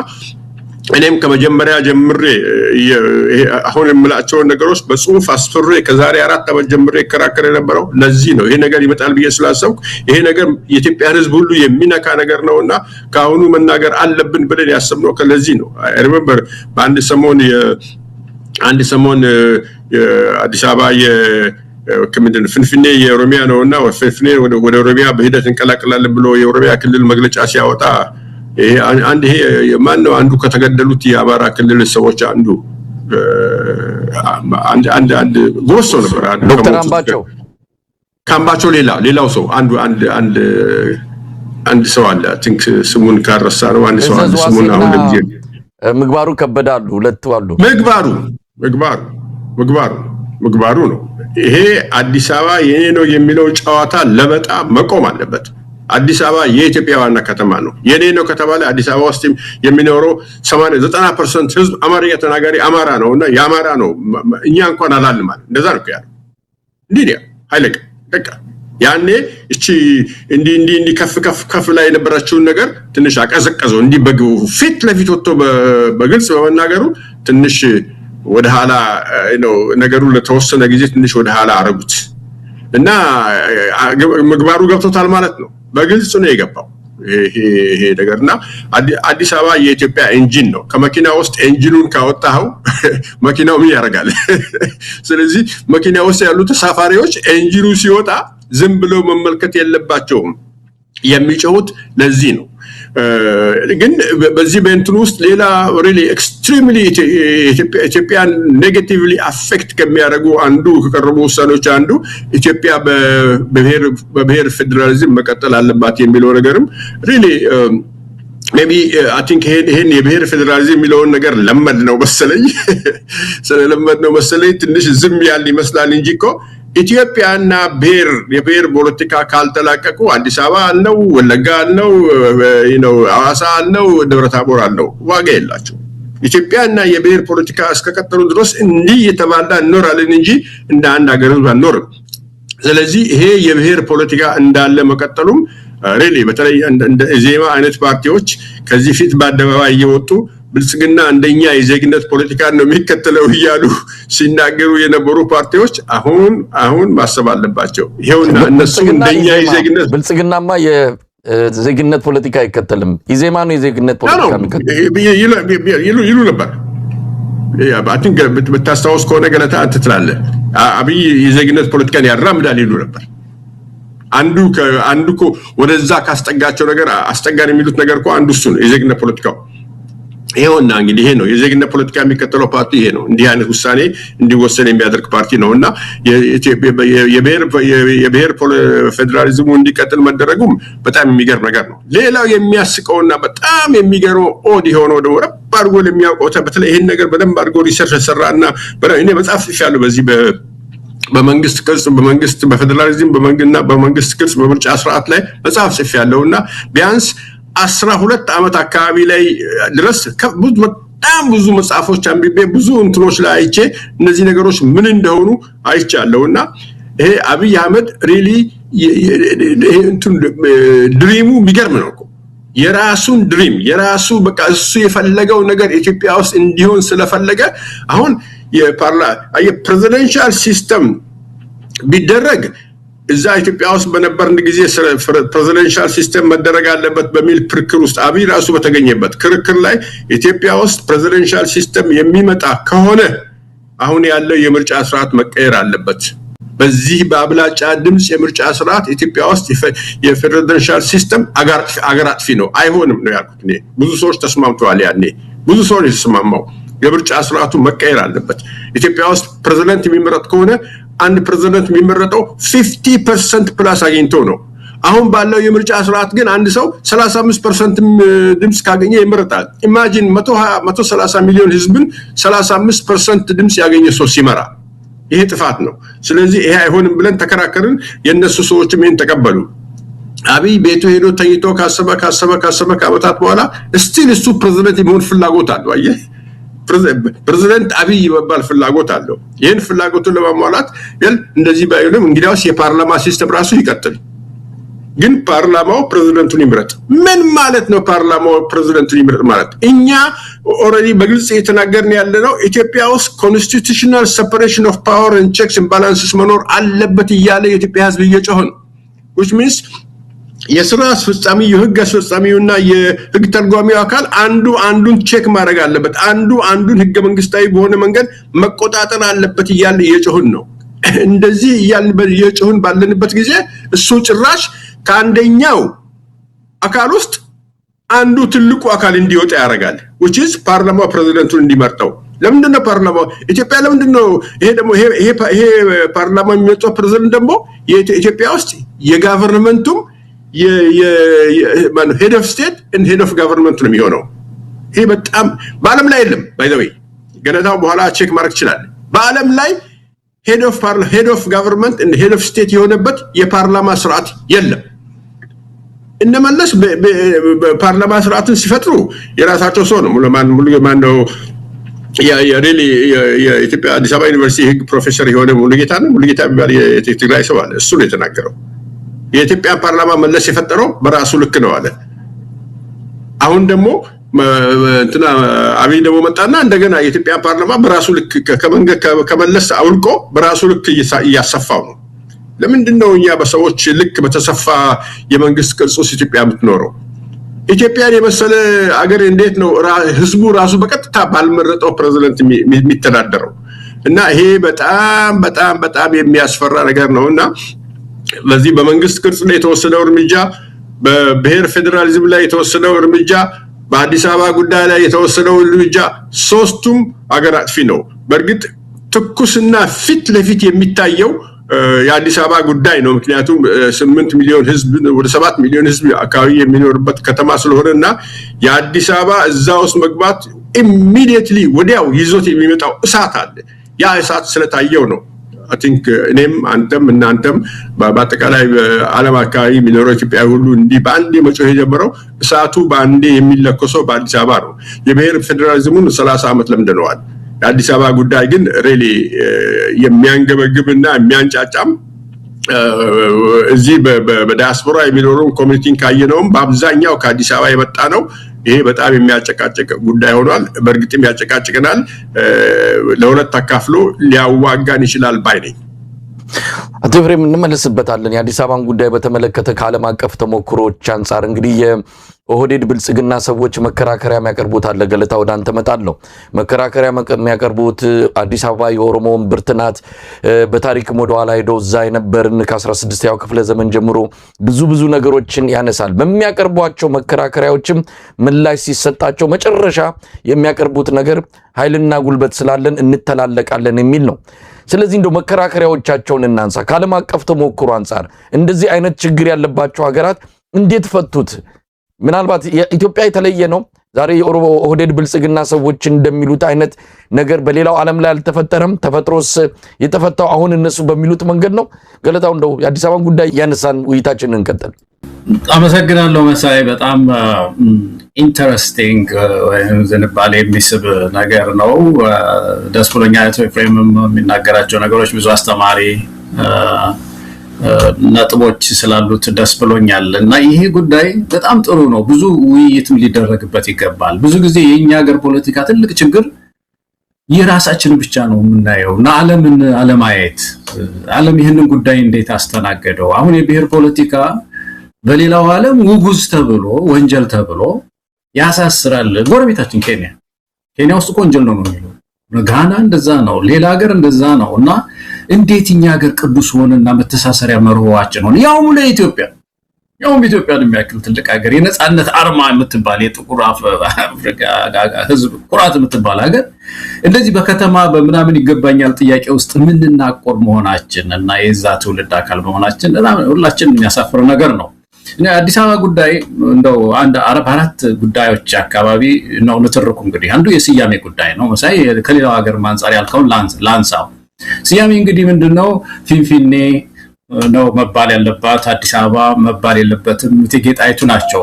እኔም ከመጀመሪያ ጀምሬ አሁን የምላቸውን ነገሮች በጽሁፍ አስፍሬ ከዛሬ 4 ዓመት ጀምሬ ከራከረ የነበረው ለዚህ ነው። ይሄ ነገር ይመጣል ብዬ ስላሰብኩ ይሄ ነገር የኢትዮጵያ ህዝብ ሁሉ የሚነካ ነገር ነውና ካሁኑ መናገር አለብን ብለን ያሰብነው ከለዚህ ነው። አይ ሪሜምበር በአንድ ሰሞን የአዲስ አበባ ከምንድን ፍንፍኔ የኦሮሚያ ነውና ፍንፍኔ ወደ ኦሮሚያ በሂደት እንቀላቀላለን ብሎ የኦሮሚያ ክልል መግለጫ ሲያወጣ ይሄ ማን ነው አንዱ ከተገደሉት የአማራ ክልል ሰዎች አንዱ አንድ ጎሶ ነበር። ዶክተር አምባቸው ሌላው ሰው አንድ ሰው አለ ቲንክ ስሙን ካረሳ ነው አንድ ሰው አለ ስሙን አሁን ለጊዜ ምግባሩ ከበዳሉ ሁለቱ አሉ። ምግባሩ ነው። ይሄ አዲስ አበባ የኔ ነው የሚለው ጨዋታ ለበጣ መቆም አለበት። አዲስ አበባ የኢትዮጵያ ዋና ከተማ ነው። የኔ ነው ከተባለ አዲስ አበባ ውስጥ የሚኖረው 80-90% ህዝብ አማርኛ ተናጋሪ አማራ ነውና የአማራ ነው። እኛ እንኳን አላልንም ማለት እንደዛ ነው ያለው። እንዴ ኃይለቅ በቃ ያኔ እቺ እንዲ ከፍ ላይ የነበረችውን ነገር ትንሽ አቀዘቀዘው። እንዲ ፊት ለፊት ወጥቶ በግልጽ በመናገሩ ትንሽ ወደ ኋላ ነው ነገሩ ለተወሰነ ጊዜ ትንሽ ወደ ኋላ አረጉት እና ምግባሩ ገብቶታል ማለት ነው። በግልጽ ነው የገባው ይሄ ነገርና አዲስ አበባ የኢትዮጵያ ኢንጂን ነው። ከመኪና ውስጥ ኢንጂኑን ካወጣው መኪናው ምን ያደርጋል? ስለዚህ መኪና ውስጥ ያሉ ተሳፋሪዎች ኢንጂኑ ሲወጣ ዝም ብለው መመልከት የለባቸውም። የሚጮሁት ለዚህ ነው። ግን በዚህ በእንትን ውስጥ ሌላ ሪሊ ኤክስትሪምሊ ኢትዮጵያን ኔጌቲቭሊ አፌክት ከሚያደርጉ አንዱ ከቀረቡ ውሳኔዎች አንዱ ኢትዮጵያ በብሔር ፌዴራሊዝም መቀጠል አለባት የሚለው ነገርም ሪሊ ሜቢ አይ ቲንክ ይሄን የብሔር ፌዴራሊዝም የሚለውን ነገር ለመድ ነው መሰለኝ ስለለመድ ነው መሰለኝ ትንሽ ዝም ያል ይመስላል እንጂ እኮ ኢትዮጵያና የብሔር ፖለቲካ ካልተላቀቁ አዲስ አበባ አለው፣ ወለጋ አለው፣ ሐዋሳ አለው፣ ደብረታቦር አለው፣ ዋጋ የላቸው። ኢትዮጵያና የብሔር ፖለቲካ እስከቀጠሉ ድረስ እንዲህ የተባላ እንኖራለን እንጂ እንደ አንድ ሀገር አንኖርም። ስለዚህ ይሄ የብሔር ፖለቲካ እንዳለ መቀጠሉም ሪሊ በተለይ እንደ ዜማ አይነት ፓርቲዎች ከዚህ ፊት በአደባባይ እየወጡ ብልጽግና እንደኛ የዜግነት ፖለቲካ ነው የሚከተለው እያሉ ሲናገሩ የነበሩ ፓርቲዎች አሁን ማሰብ አለባቸው። ይሄውና እነሱ እንደኛ የዜግነት ብልጽግናማ የዜግነት ፖለቲካ አይከተልም፣ ኢዜማ ነው የዜግነት ፖለቲካ የሚከተለው ይሉ ነበር። አይ ቲንክ ብታስታውስ ከሆነ ገለታ ትላለህ አብይ የዜግነት ፖለቲካን ያራምዳል ይሉ ነበር። አንዱ እኮ ወደዛ ካስጠጋቸው ነገር አስጠጋን የሚሉት ነገር እኮ አንዱ እሱ ነው የዜግነት ፖለቲካው። ይሄውና እንግዲህ ይሄ ነው የዜግነት ፖለቲካ የሚከተለው ፓርቲ ይሄ ነው። እንዲህ አይነት ውሳኔ እንዲወሰን የሚያደርግ ፓርቲ ነውና የብሔር ፌዴራሊዝሙ እንዲቀጥል መደረጉም በጣም የሚገርም ነገር ነው። ሌላው የሚያስቀውና በጣም የሚገርመው ኦድ የሆነው ደግሞ ረብ አድርጎ ለሚያውቀው በተለይ ይሄን ነገር በደንብ አድርጎ ሪሰርች ሰራና እኔ መጽሐፍ ጽፌያለሁ በዚህ በመንግስት ቅርጽ በመንግስት በፌደራሊዝም በመንግስት ቅርጽ በምርጫ ስርዓት ላይ መጽሐፍ ጽፌያለሁና ቢያንስ 12 ዓመት አካባቢ ላይ ድረስ በጣም ብዙ መጽሐፎች አንብቤ ብዙ እንትኖች ላይ አይቼ እነዚህ ነገሮች ምን እንደሆኑ አይቻለሁና ይሄ አብይ አህመድ ሪሊ ድሪሙ የሚገርም ነው እኮ የራሱን ድሪም የራሱ በቃ እሱ የፈለገው ነገር ኢትዮጵያ ውስጥ እንዲሆን ስለፈለገ አሁን የፕሬዚደንሻል ሲስተም ቢደረግ እዛ ኢትዮጵያ ውስጥ በነበርን ጊዜ ፕሬዚደንሻል ሲስተም መደረግ አለበት በሚል ክርክር ውስጥ አብይ ራሱ በተገኘበት ክርክር ላይ ኢትዮጵያ ውስጥ ፕሬዚደንሻል ሲስተም የሚመጣ ከሆነ አሁን ያለው የምርጫ ስርዓት መቀየር አለበት በዚህ በአብላጫ ድምጽ የምርጫ ስርዓት ኢትዮጵያ ውስጥ የፕሬዚደንሻል ሲስተም አገር አጥፊ ነው አይሆንም ነው ያልኩት እኔ ብዙ ሰዎች ተስማምተዋል ያኔ ብዙ ሰዎች ተስማማው የምርጫ ስርዓቱ መቀየር አለበት ኢትዮጵያ ውስጥ ፕሬዚደንት የሚመረጥ ከሆነ አንድ ፕሬዚደንት የሚመረጠው 50% ፕላስ አግኝቶ ነው አሁን ባለው የምርጫ ስርዓት ግን አንድ ሰው 35% ድምጽ ካገኘ ይመረጣል ኢማጂን 130 ሚሊዮን ህዝብን 35% ድምጽ ያገኘ ሰው ሲመራ ይሄ ጥፋት ነው ስለዚህ ይሄ አይሆንም ብለን ተከራከርን የነሱ ሰዎችም ይሄን ተቀበሉ አብይ ቤቱ ሄዶ ተኝቶ ካሰበ ከአመታት በኋላ ስቲል እሱ ፕሬዚደንት የመሆን ፍላጎት አለው አየህ ፕሬዚደንት አብይ ይባል ፍላጎት አለው ይሄን ፍላጎቱን ለማሟላት እንደዚህ ባይሆንም እንግዲያውስ የፓርላማ ሲስተም ራሱ ይቀጥል ግን ፓርላማው ፕሬዚደንቱን ይምረጥ ምን ማለት ነው ፓርላማው ፕሬዚደንቱን ይምረጥ ማለት እኛ ኦሬዲ በግልጽ የተናገርን ያለነው ኢትዮጵያ ውስጥ ኮንስቲቱሽናል ሴፐሬሽን ኦፍ ፓወር ኤንድ ቼክስ ኤንድ ባላንስስ መኖር አለበት ይያለ የኢትዮጵያ ህዝብ እየጮኸ ነው which means የሥራ አስፈጻሚ የህግ አስፈጻሚውና የህግ ተርጓሚው አካል አንዱን ቼክ ማድረግ አለበት አንዱን ህገ መንግስታዊ በሆነ መንገድ መቆጣጠር አለበት ይያለ እየጮህን ነው እንደዚህ ይያልን እየጮህን ባለንበት ጊዜ እሱ ጭራሽ ከአንደኛው አካል ውስጥ አንዱ ትልቁ አካል እንዲወጣ ያደርጋል which is ፓርላማው ፕሬዚደንቱን እንዲመርጠው ለምንድነው ፓርላማው ኢትዮጵያ ለምንድነው ይሄ ደግሞ ይሄ ፓርላማው የሚመጣው ፕሬዚደንት ደግሞ የኢትዮጵያ ውስጥ የጋቨርንመንቱም head of state and head of government ነው የሚሆነው ይሄ በጣም በአለም ላይ የለም by the way ገለታው በኋላ ቼክ ማድረግ ይችላል በአለም ላይ head of government and head of state የሆነበት የፓርላማ ስርዓት የለም እነመለስ በፓርላማ ስርዓትን ሲፈጥሩ የራሳቸው ሰው ነው ሙሉማን ነው ሪሊ የኢትዮጵያ አዲስ አበባ ዩኒቨርሲቲ ህግ ፕሮፌሰር የሆነ ሙሉጌታ የሚባል የትግራይ ሰው አለ እሱ ነው የተናገረው የኢትዮጵያ ፓርላማ መለስ የፈጠረው በራሱ ልክ ነው አለ አሁን ደግሞ እንትና አብይ ደግሞ መጣና እንደገና የኢትዮጵያ ፓርላማ በራሱ ልክ ከመለስ አውልቆ በራሱ ልክ እያሰፋው ነው ለምንድነው እኛ በሰዎች ልክ በተሰፋ የመንግስት ቅርጽ ኢትዮጵያ የምትኖረው ኢትዮጵያን የመሰለ አገር እንዴት ነው ህዝቡ ራሱ በቀጥታ ባልመረጠው ፕሬዚደንት የሚተዳደረው እና ይሄ በጣም የሚያስፈራ ነገር ነውና ለዚህ በመንግስት ቅርጽ ላይ የተወሰደው እርምጃ በብሔር ፌደራሊዝም ላይ የተወሰደው እርምጃ በአዲስ አበባ ጉዳይ ላይ የተወሰደው እርምጃ ሶስቱም አገር አጥፊ ነው በእርግጥ ትኩስና ፊት ለፊት የሚታየው የአዲስ አበባ ጉዳይ ነው ምክንያቱም 8 ሚሊዮን ህዝብ ወደ 7 ሚሊዮን ህዝብ አካባቢ የሚኖርበት ከተማ ስለሆነና የአዲስ አበባ እዛው ውስጥ መግባት ኢሚዲየትሊ ወዲያው ይዞት የሚመጣው እሳት አለ ያ እሳት ስለታየው ነው I think እኔም አንተም እናንተም በአጠቃላይ ዓለም አካባቢ የሚኖረው ኢትዮጵያ ሁሉ እንዲህ በአንዴ መጮህ የጀመረው እሳቱ በአንዴ የሚለኮሰው በአዲስ አበባ ነው የብሔር ፌደራሊዝሙን 30 ዓመት ለምደነዋል የአዲስ አበባ ጉዳይ ግን ሪሊ የሚያንገበግብና የሚያንጫጫም እዚህ በዲያስፖራ የሚኖረው ኮሚኒቲን ካየነውም በአብዛኛው ከአዲስ አበባ የመጣ ነው ይሄ በጣም የሚያጨቃጭቅ ጉዳይ ሆኗል በእርግጥም ያጨቃጭቀናል ለሁለት አካፍሎ ሊያዋጋን ይችላል ባይ ነኝ አቶ ፍሬም እንመለስበታለን የአዲስ አበባን ጉዳይ በተመለከተ ከዓለም አቀፍ ተሞክሮች አንፃር እንግዲህ የኦህዴድ ብልጽግና ሰዎች መከራከሪያ የሚያቀርቡት አለ ገለታ ወደ አንተ መጣለው መከራከሪያ የሚያቀርቡት አዲስ አበባ የኦሮሞ እምብርት ናት በታሪክ ወደኋላ ሄዶ እዛ የነበርን ከ16ኛው ክፍለ ዘመን ጀምሮ ብዙ ነገሮችን ያነሳል በሚያቀርቧቸው መከራከሪያዎችም ምላሽ ሲሰጣቸው መጨረሻ የሚያቀርቡት ነገር ኃይልና ጉልበት ስላለን እንተላለቃለን የሚል ነው ስለዚህ እንደው መከራከሪያዎቻቸውን እናንሳ ከዓለም አቀፍ ተሞክሮ አንፃር እንደዚህ አይነት ችግር ያለባቸው ሀገራት እንዴት ፈቱት ምናልባት የኢትዮጵያ የተለየ ነው ዛሬ የኦሮሞ ኦህዴድ ብልጽግና ሰዎች እንደሚሉት አይነት ነገር በሌላው ዓለም ላይ አልተፈጠረም ተፈጥሮስ የተፈታው አሁን እነሱ በሚሉት መንገድ ነው ገለታው እንደው የአዲስ አበባን ጉዳይ ያነሳን ውይይታችንን እንቀጥል አመሰግናለሁ መሳይ በጣም ኢንተረስቲንግ ዝንባሌ የሚስብ ነገር ነው ደስ ብሎኛል ኤፍሬምም የሚናገራቸው ነገሮች ብዙ አስተማሪ ነጥቦች ስላሉት ደስ ብሎኛል እና ይሄ ጉዳይ በጣም ጥሩ ነው ብዙ ውይይትም ሊደረግበት ይገባል ብዙ ጊዜ የኛ ሀገር ፖለቲካ ትልቅ ችግር የራሳችን ብቻ ነው የምናየው እና ዓለምን አለማየት ዓለም ይሄንን ጉዳይ እንዴት አስተናገደው አሁን የብሔር ፖለቲካ በሌላው ዓለም ውጉዝ ተብሎ ወንጀል ተብሎ ያሳስራል ጎረቤታችን ኬንያ ውስጥ ወንጀል ነው የሚለው ጋና እንደዛ ነው ሌላ ሀገር እንደዛ ነውና እንዴትኛ ሀገር ቅዱስ ሆነና መተሳሰሪያ መርሆዋችን ሆነ ለኢትዮጵያ ኢትዮጵያን የሚያክል ትልቅ ሀገር የነጻነት አርማ የምትባል የጥቁር አፍሪካ ህዝብ ኩራት የምትባል ሀገር እንደዚህ በከተማ በመናምን ይገባኛል ጥያቄ ውስጥ ምንናቆር መሆናችን እና የዛ ትውልድ አካል መሆናችን ሁላችንም የሚያሳፍር ነገር ነው አዲስ አበባ ጉዳይ እንደው አንድ አራት ጉዳዮች አካባቢ ነው ለተረኩ እንግዲህ አንዱ የስያሜ ጉዳይ ነው መሳይ ከሌላው ሀገር ማንጻር ያልከው ላንሳው ስያሜ እንግዲህ ምንድነው ፊንፊኔ ነው መባል ያለባት አዲስ አበባ መባል የለበትም እቴጌ ጣይቱ ናቸው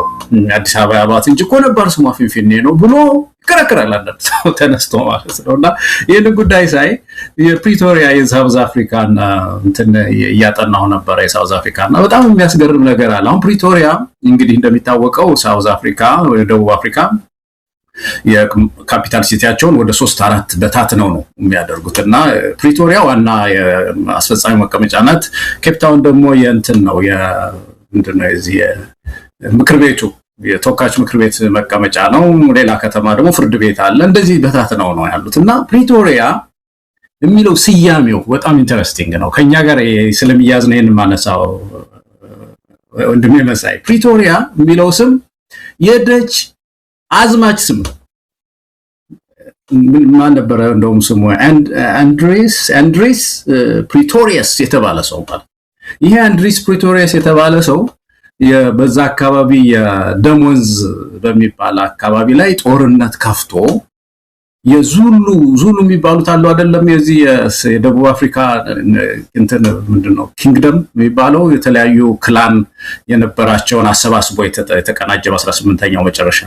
አዲስ አበባ ያሏት እንጂ እኮ ነበር ስሟ ፊንፊኔ ነው ብሎ ይከራከራል አንዳንድ ሰው ተነስቶ ማለት ነውና ይሄን ጉዳይ ሳይ የፕሪቶሪያ የሳውዝ አፍሪካን እንትን ያጠናው ነበር የሳውዝ አፍሪካና በጣም የሚያስገርም ነገር አለ አሁን ፕሪቶሪያ እንግዲህ እንደሚታወቀው ሳውዝ አፍሪካ ወይ ደቡብ አፍሪካ የካፒታል ሲቲያቸውን ወደ 3-4 በታት ነው የሚያደርጉትና ፕሪቶሪያ ዋና የአስፈጻሚ መቀመጫ ናት ኬፕ ታውን ደግሞ የእንትን ነው ምንድነው እዚህ ምክር ቤቱ የተወካዮች ምክር ቤት መቀመጫ ነው ሌላ ከተማ ደግሞ ፍርድ ቤት አለ እንደዚህ በታት ነው ያሉትና ፕሪቶሪያ የሚለው ስያሜው በጣም ኢንተረስቲንግ ነው ከኛ ጋር ስለሚያዝ ነው ማነሳው ወንድሜ መሳይ ፕሪቶሪያ የሚለው ስም የደች አዝማች ስም ማን ነበር እንደውም ስሙ አንድሪስ ፕሪቶሪየስ የተባለ ሰው ማለት ይሄ አንድሪስ ፕሪቶሪየስ የተባለ ሰው በዛ አካባቢ የደሞንዝ በሚባል አካባቢ ላይ ጦርነት ከፍቶ የዙሉ የሚባሉት አሉ አይደለም የዚህ የደቡብ አፍሪካ እንትን ምንድነው ኪንግደም የሚባለው የተለያዩ ክላን የነበራቸውን አሰባስቦ የተቀናጀ በ18ኛው መጨረሻ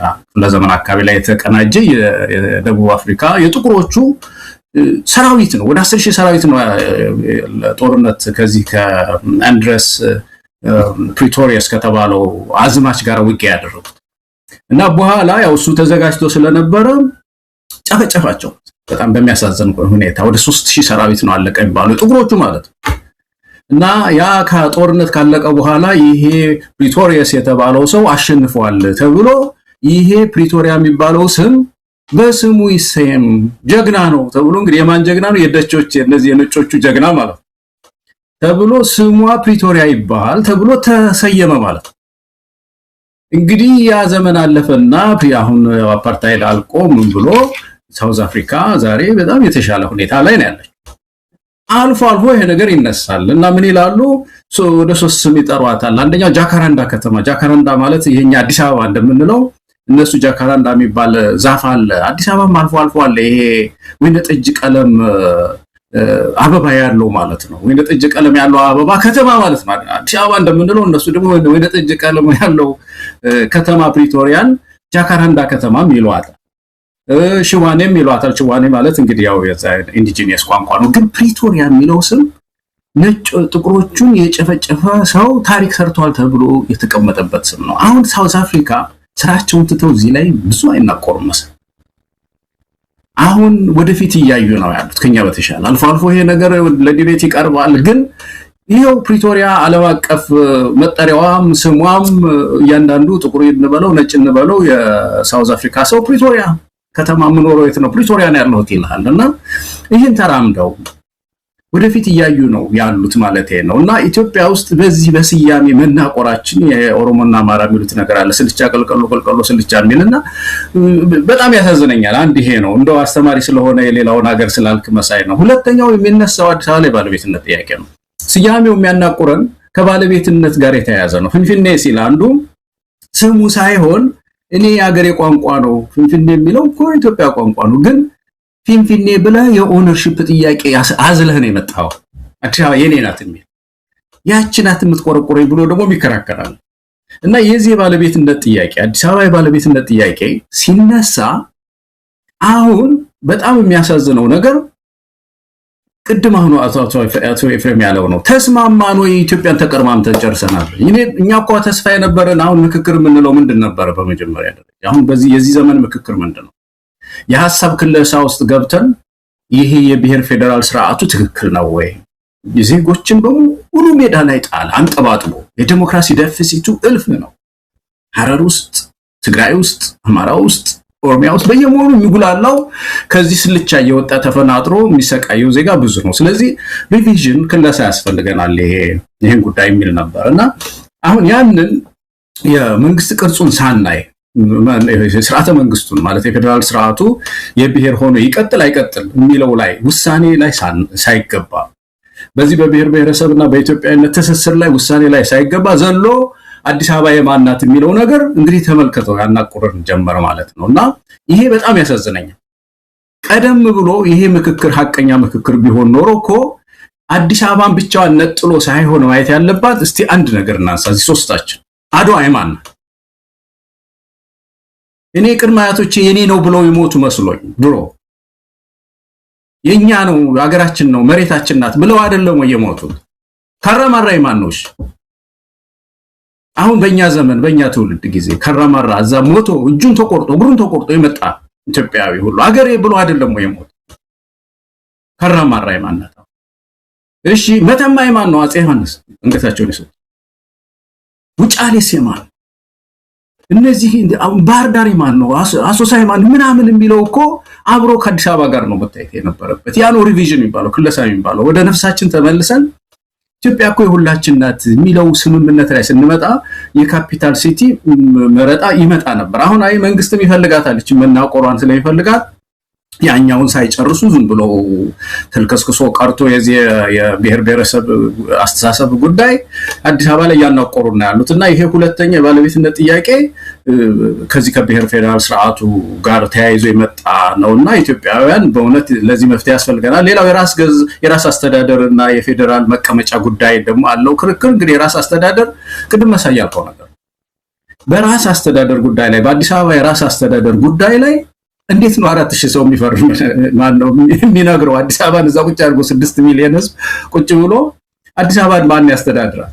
ለዘመን አካባቢ ላይ የተቀናጀ የደቡብ አፍሪካ የጥቁሮቹ ሰራዊት ነው ወደ 10,000 ሰራዊት ነው ጦርነት ከዚህ ከአንድረስ ፕሪቶሪየስ ከተባለው አዝማች ጋር ውጊያ ያደረጉት እና በኋላ ያው እሱ ተዘጋጅቶ ስለነበረ ጨፈጨፋቸው በጣም በሚያሳዝን ሁኔታ ወደ 3000 ሰራዊት ነው አለቀ የሚባለው ጥቁሮቹ ማለት እና ያ ከጦርነት ካለቀ በኋላ ይሄ ፕሪቶሪየስ የተባለው ሰው አሸንፏል ተብሎ ይሄ ፕሪቶሪያ የሚባለው ስም በስሙ ይሰየም ጀግና ነው ተብሎ እንግዲህ የማን ጀግና ነው የደቾች እነዚህ የነጮቹ ጀግና ማለት ተብሎ ስሟ ፕሪቶሪያ ይባል ተብሎ ተሰየመ ማለት እንግዲህ ያ ዘመን አለፈና አሁን አፓርታይድ አልቆ ምን ብሎ ሳውዝ አፍሪካ ዛሬ በጣም የተሻለ ሁኔታ ላይ ነው ያለች አልፎ ይሄ ነገር ይነሳል እና ምን ይላሉ ወደ 3 ስም ይጠሯታል አንደኛው ጃካራንዳ ከተማ ጃካራንዳ ማለት ይሄኛ አዲስ አበባ እንደምንለው እነሱ ጃካራንዳ የሚባል ዛፍ አለ አዲስ አበባ አልፎ አለ ይሄ ወይነ ጠጅ ቀለም አበባ ያለው ማለት ነው ወይነ ጠጅ ቀለም ያለው አበባ ከተማ ማለት ነው አዲስ አበባ እንደምንለው እነሱ ደግሞ ወይነ ጠጅ ቀለም ያለው ከተማ ፕሪቶሪያን ጃካራንዳ ከተማ ይሏታል ሽዋኔም ይሏታል ሽዋኔ ማለት እንግዲህ ያው ኢንዲጂነስ ቋንቋ ነው ግን ፕሪቶሪያ የሚለው ስም ነጭ ጥቁሮቹን የጨፈጨፈ ሰው ታሪክ ሰርቷል ተብሎ የተቀመጠበት ስም ነው አሁን ሳውዝ አፍሪካ ስራቸውን ትተው እዚህ ላይ ብዙ አይናቆርም መሰለኝ አሁን ወደፊት እያዩ ነው ያሉት ከኛ በተሻለ አልፎ ይሄ ነገር ለዲቤት ይቀርባል ግን ይሄው ፕሪቶሪያ ዓለም አቀፍ መጠሪያዋም ስሟም እያንዳንዱ ጥቁር ይንበለው ነጭ ይንበለው የሳውዝ አፍሪካ ሰው ፕሪቶሪያ ከተማ ምኖረው የት ነው ፕሪቶሪያ ነው ያለው ይላልና ይሄን ተራምደው ወደፊት እያዩ ነው ያሉት ማለት ነውና ኢትዮጵያ ውስጥ በዚህ በስያሜ መናቆራችን የኦሮሞና አማራ የሚሉት ነገር አለ ስልቻ ቀልቀሎ ስልቻ የሚልና በጣም ያሳዝነኛል አንድ ይሄ ነው እንደው አስተማሪ ስለሆነ የሌላውን ሀገር ስላልክ መሳይ ነው ሁለተኛው የሚነሳው አዲስ አበባ ላይ ባለቤትነት ጥያቄ ነው ስያሜው የሚያናቆረን ከባለቤትነት ጋር የተያያዘ ነው ፍንፍኔ ሲል አንዱ ስሙ ሳይሆን እኔ የአገሬ ቋንቋ ነው ፊንፊኔ የሚለው እኮ ኢትዮጵያ ቋንቋ ነው ግን ፊንፊኔ ብለህ የኦነርሺፕ ጥያቄ አዝለህ ነው የመጣው አዲስ አበባ የኔ ናት የሚል ያቺ ናት የምትቆረቆረኝ ብሎ ደግሞ ይከራከራል እና የዚህ ባለቤትነት ጥያቄ አዲስ አበባ የባለቤትነት ጥያቄ ሲነሳ አሁን በጣም የሚያሳዝነው ነገር ቅድም አሁን አቶ ኤፍሬም ያለው ነው ተስማማን ወይ ኢትዮጵያን ተቀርማምተን ጨርሰናል እኛ እኮ ተስፋ የነበረን አሁን ምክክር የምንለው ምንድን ነበር በመጀመሪያ ደረጃ አሁን በዚህ የዚህ ዘመን ምክክር ምንድነው የሐሳብ ክለሳ ውስጥ ገብተን ይሄ የብሔር ፌደራል ስርዓቱ ትክክል ነው ወይ የዜጎችን በሙሉ ሜዳ ላይ ጣል አንጠባጥቦ የዲሞክራሲ ደፊሲቱ እልፍ ነው ሐረር ውስጥ ትግራይ ውስጥ አማራ ውስጥ ኦሮሚያ ውስጥ በየሞሩ የሚጉላላው ከዚህ ስልቻ እየወጣ ተፈናጥሮ የሚሰቃየው ዜጋ ብዙ ነው ስለዚህ ሪቪዥን ክለሳ ያስፈልገናል ይሄን ጉዳይ የሚል ነበርና አሁን ያንን የመንግስት ቅርጹን ሳናይ ስርዓተ መንግስቱን ማለት የፌደራል ስርዓቱ የብሔር ሆኖ ይቀጥል አይቀጥል የሚለው ላይ ውሳኔ ላይ ሳይገባ በዚህ በብሔር ብሔረሰብና በኢትዮጵያዊነት ትስስር ላይ ውሳኔ ላይ ሳይገባ ዘሎ አዲስ አበባ የማናት የሚለው ነገር እንግዲህ ተመልከተው ያናቁረን ጀመረ ማለት ነውና ይሄ በጣም ያሳዝነኛል ቀደም ብሎ ይሄ ምክክር ሐቀኛ ምክክር ቢሆን ኖሮኮ አዲስ አበባን ብቻዋን ነጥሎ ሳይሆን ማየት ያለባት እስቲ አንድ ነገር እናንሳ እዚህ ሶስታችን አድዋ የማን እኔ ቅድመ አያቶቼ የኔ ነው ብለው ይሞቱ መስሎኝ ድሮ የኛ ነው ሀገራችን ነው መሬታችን ናት ብለው አይደለም ወይ የሞቱት ካራማራ የማን ነው አሁን በእኛ ዘመን በእኛ ትውልድ ጊዜ ካራማራ እዛ ሞቶ እጁን ተቆርጦ እግሩን ተቆርጦ የመጣ ኢትዮጵያዊ ሁሉ አገሬ ብሎ አይደለም ወይ የሞቱ ካራማራ የማን ናት እሺ መተማ የማን ነው አጼ ዮሐንስ እንገታቸውን ይሰጡ ውጫሌስ የማን እነዚህ ባህር ዳር የማን ነው አሶሳ የማን ምናምን የሚለው እኮ አብሮ ከአዲስ አበባ ጋር ነው መታየት የነበረበት ያ ነው ሪቪዥን የሚባለው ክለሳ የሚባለው ወደ ነፍሳችን ተመልሰን ኢትዮጵያ እኮ የሁላችን ናት የሚለው ስምምነት ላይ ስንመጣ የካፒታል ሲቲ መረጣ ይመጣ ነበር አሁን አይ መንግስትም ይፈልጋታል እቺ መናቆሯን ስለሚፈልጋት ያኛውን ሳይጨርሱ ዝም ብሎ ተልከስክሶ ቀርቶ የዚህ የብሔር ብሔረሰብ አስተሳሰብ ጉዳይ አዲስ አበባ ላይ ያናቆሩና ያሉትና ይሄ ሁለተኛ የባለቤትነት ጥያቄ ከዚህ ከብሔር ፌደራል ስርዓቱ ጋር ተያይዞ የመጣ ነውና ኢትዮጵያውያን በእውነት ለዚህ መፍትሄ ያስፈልገናል ሌላው የራስ አስተዳደርና የፌደራል መቀመጫ ጉዳይ ደግሞ አለው ክርክር እንግዲህ የራስ አስተዳደር ቅድም መሳያልከው ነገር በራስ አስተዳደር ጉዳይ ላይ በአዲስ አበባ የራስ አስተዳደር ጉዳይ ላይ እንዴት ነው 4000 ሰው የሚፈርም ማን ነው የሚነግረው አዲስ አበባን እዛ ቁጭ አድርጎ 6 ሚሊዮን ህዝብ ቁጭ ብሎ አዲስ አበባን ማን ያስተዳድራል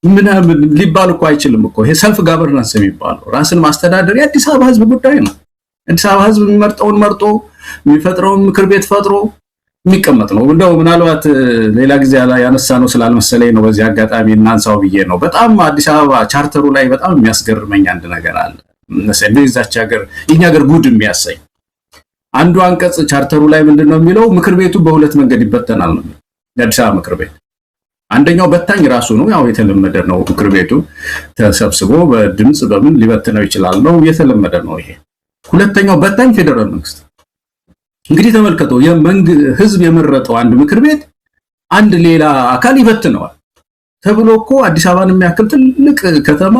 ምናምን ሊባል እኮ አይችልም እኮ ይሄ ሰልፍ ጋቨርናንስ የሚባለው ራስን ማስተዳደር የአዲስ አበባ ህዝብ ጉዳይ ነው አዲስ አበባ ህዝብ የሚመርጠውን መርጦ የሚፈጥረውን ምክር ቤት ፈጥሮ የሚቀመጥ ነው እንደው ምናልባት ሌላ ጊዜ ያነሳ ነው ስላልመሰለኝ ነው በዚህ አጋጣሚ እናንሳው ብዬ ነው በጣም አዲስ አበባ ቻርተሩ ላይ በጣም የሚያስገርመኝ አንድ ነገር አለ ለሰንደዛች ሀገር የኛ ሀገር ጉድ የሚያሰኝ አንዱ አንቀጽ ቻርተሩ ላይ ምንድነው የሚለው ምክር ቤቱ በሁለት መንገድ ይበተናል ነው የአዲስ አበባ ምክር ቤት አንደኛው በታኝ ራሱ ነው ያው የተለመደ ነው ምክር ቤቱ ተሰብስቦ በድምጽ በምን ሊበተነው ይችላል ነው የተለመደ ነው ይሄ ሁለተኛው በታኝ ፌደራል መንግስት እንግዲህ ተመልከቱ ህዝብ የመረጠው አንድ ምክር ቤት አንድ ሌላ አካል ይበትነዋል ተብሎ እኮ አዲስ አበባን የሚያክል ትልቅ ከተማ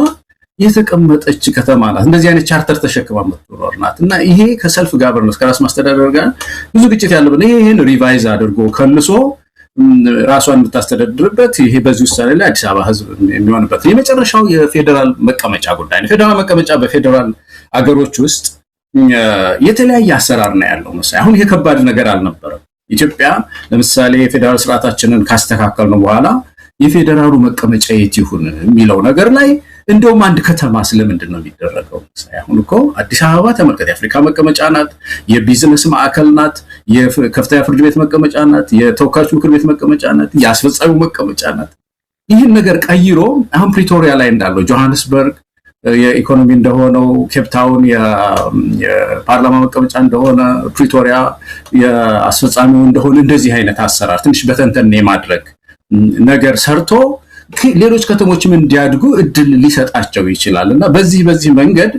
የተቀመጠች ከተማ ናት እንደዚህ አይነት ቻርተር ተሸክማ መጥቷል ናትና ይሄ ከሰልፍ ጋቨርነንስ ከራስ ማስተዳደር ጋር ብዙ ግጭት ያለበት ይሄን ሪቫይዝ አድርጎ ከልሶ ራሷን የምታስተዳድርበት ይሄ በዚህ ውሳኔ ላይ አዲስ አበባ ህዝብ የሚሆንበት የመጨረሻው የፌደራል መቀመጫ ጉዳይ ነው ፌደራል መቀመጫ በፌደራል አገሮች ውስጥ የተለያየ አሰራር ነው ያለው መሳይ አሁን ይሄ ከባድ ነገር አልነበረም ኢትዮጵያ ለምሳሌ የፌደራል ስርዓታችንን ካስተካከልን በኋላ የፌደራሉ መቀመጫ የት ይሁን የሚለው ነገር ላይ እንደውም አንድ ከተማ ስለምንድን ነው የሚደረገው አሁን እኮ አዲስ አበባ ተመልከት የአፍሪካ መቀመጫ ናት የቢዝነስ ማዕከል ናት የከፍተኛ ፍርድ ቤት መቀመጫ ናት የተወካዮች ምክር ቤት መቀመጫ ናት የአስፈጻሚው መቀመጫ ናት ይህን ነገር ቀይሮ አሁን ፕሪቶሪያ ላይ እንዳለው ጆሃንስበርግ የኢኮኖሚ እንደሆነው ኬፕታውን የፓርላማ መቀመጫ እንደሆነ ፕሪቶሪያ የአስፈጻሚው እንደሆነ እንደዚህ አይነት አሰራር ትንሽ በተንተን የማድረግ ነገር ሰርቶ ሌሎች ከተሞችም እንዲያድጉ እድል ሊሰጣቸው ይችላልና በዚህ መንገድ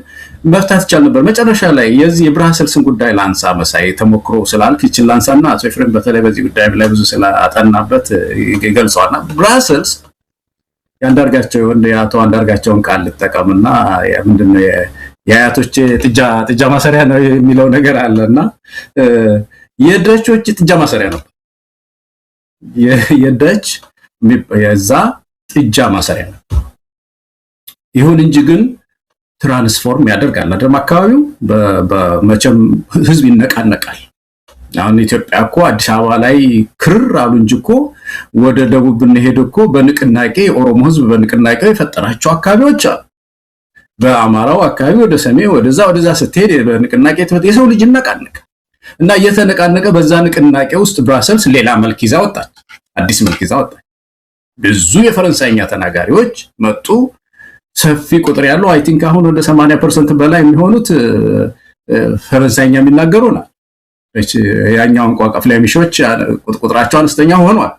መፍታት ይቻል ነበር መጨረሻ ላይ የዚህ የብራሰልስን ጉዳይ ላንሳ መሳይ ተሞክሮ ስላልክ ይችላል ላንሳና አቶ ኤፍሬም በተለይ በዚህ ጉዳይ ላይ ብዙ ስላጠናበት ይገልጸዋልና ብራሰልስ የአቶ አንዳርጋቸውን ቃል ልጠቀምና ምንድነው የአያቶች ጥጃ ማሰሪያ ነው የሚለው ነገር አለና የደቾች ጥጃ ማሰሪያ ነው። የደች የዛ ጥጃ ማሰሪያ ነው። ይሁን እንጂ ግን ትራንስፎርም ያደርጋል አይደል? አካባቢው በመቼም ህዝብ ይነቃነቃል። አሁን ኢትዮጵያ እኮ አዲስ አበባ ላይ ክርር አሉ እንጂ እኮ ወደ ደቡብ ብንሄድ እኮ በንቅናቄ ኦሮሞ ህዝብ በንቅናቄ የፈጠራቸው አካባቢዎች አሉ። በአማራው አካባቢ ወደ ሰሜን ወደዛ ስትሄድ በንቅናቄ የሰው ልጅ ይነቃነቃል እና እየተነቃነቀ በዛ ንቅናቄ ውስጥ ብራሰልስ ሌላ መልክ ይዛ ወጣች፣ አዲስ መልክ ይዛ ወጣች። ብዙ የፈረንሳይኛ ተናጋሪዎች መጡ። ሰፊ ቁጥር ያለው አይ ቲንክ አሁን ወደ 80% በላይ የሚሆኑት ፈረንሳይኛ የሚናገሩ ናቸው። ያኛውን ቋንቋ ፍላሚሾች ቁጥራቸው አነስተኛ ሆኗል።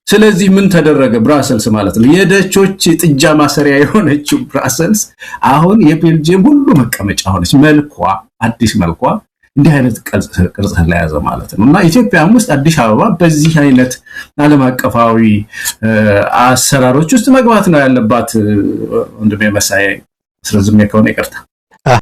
ስለዚህ ምን ተደረገ? ብራሰልስ ማለት ነው የደቾች ጥጃ ማሰሪያ የሆነችው ብራሰልስ አሁን የቤልጂየም ሁሉ መቀመጫ ሆነች። መልኳ አዲስ መልኳ እንዲህ አይነት ቅርጽ ለያዘ ማለት ነው። እና ኢትዮጵያም ውስጥ አዲስ አበባ በዚህ አይነት ዓለም አቀፋዊ አሰራሮች ውስጥ መግባት ነው ያለባት። ወንድሜ መሳይ ስለዚህ ከሆነ ይቅርታ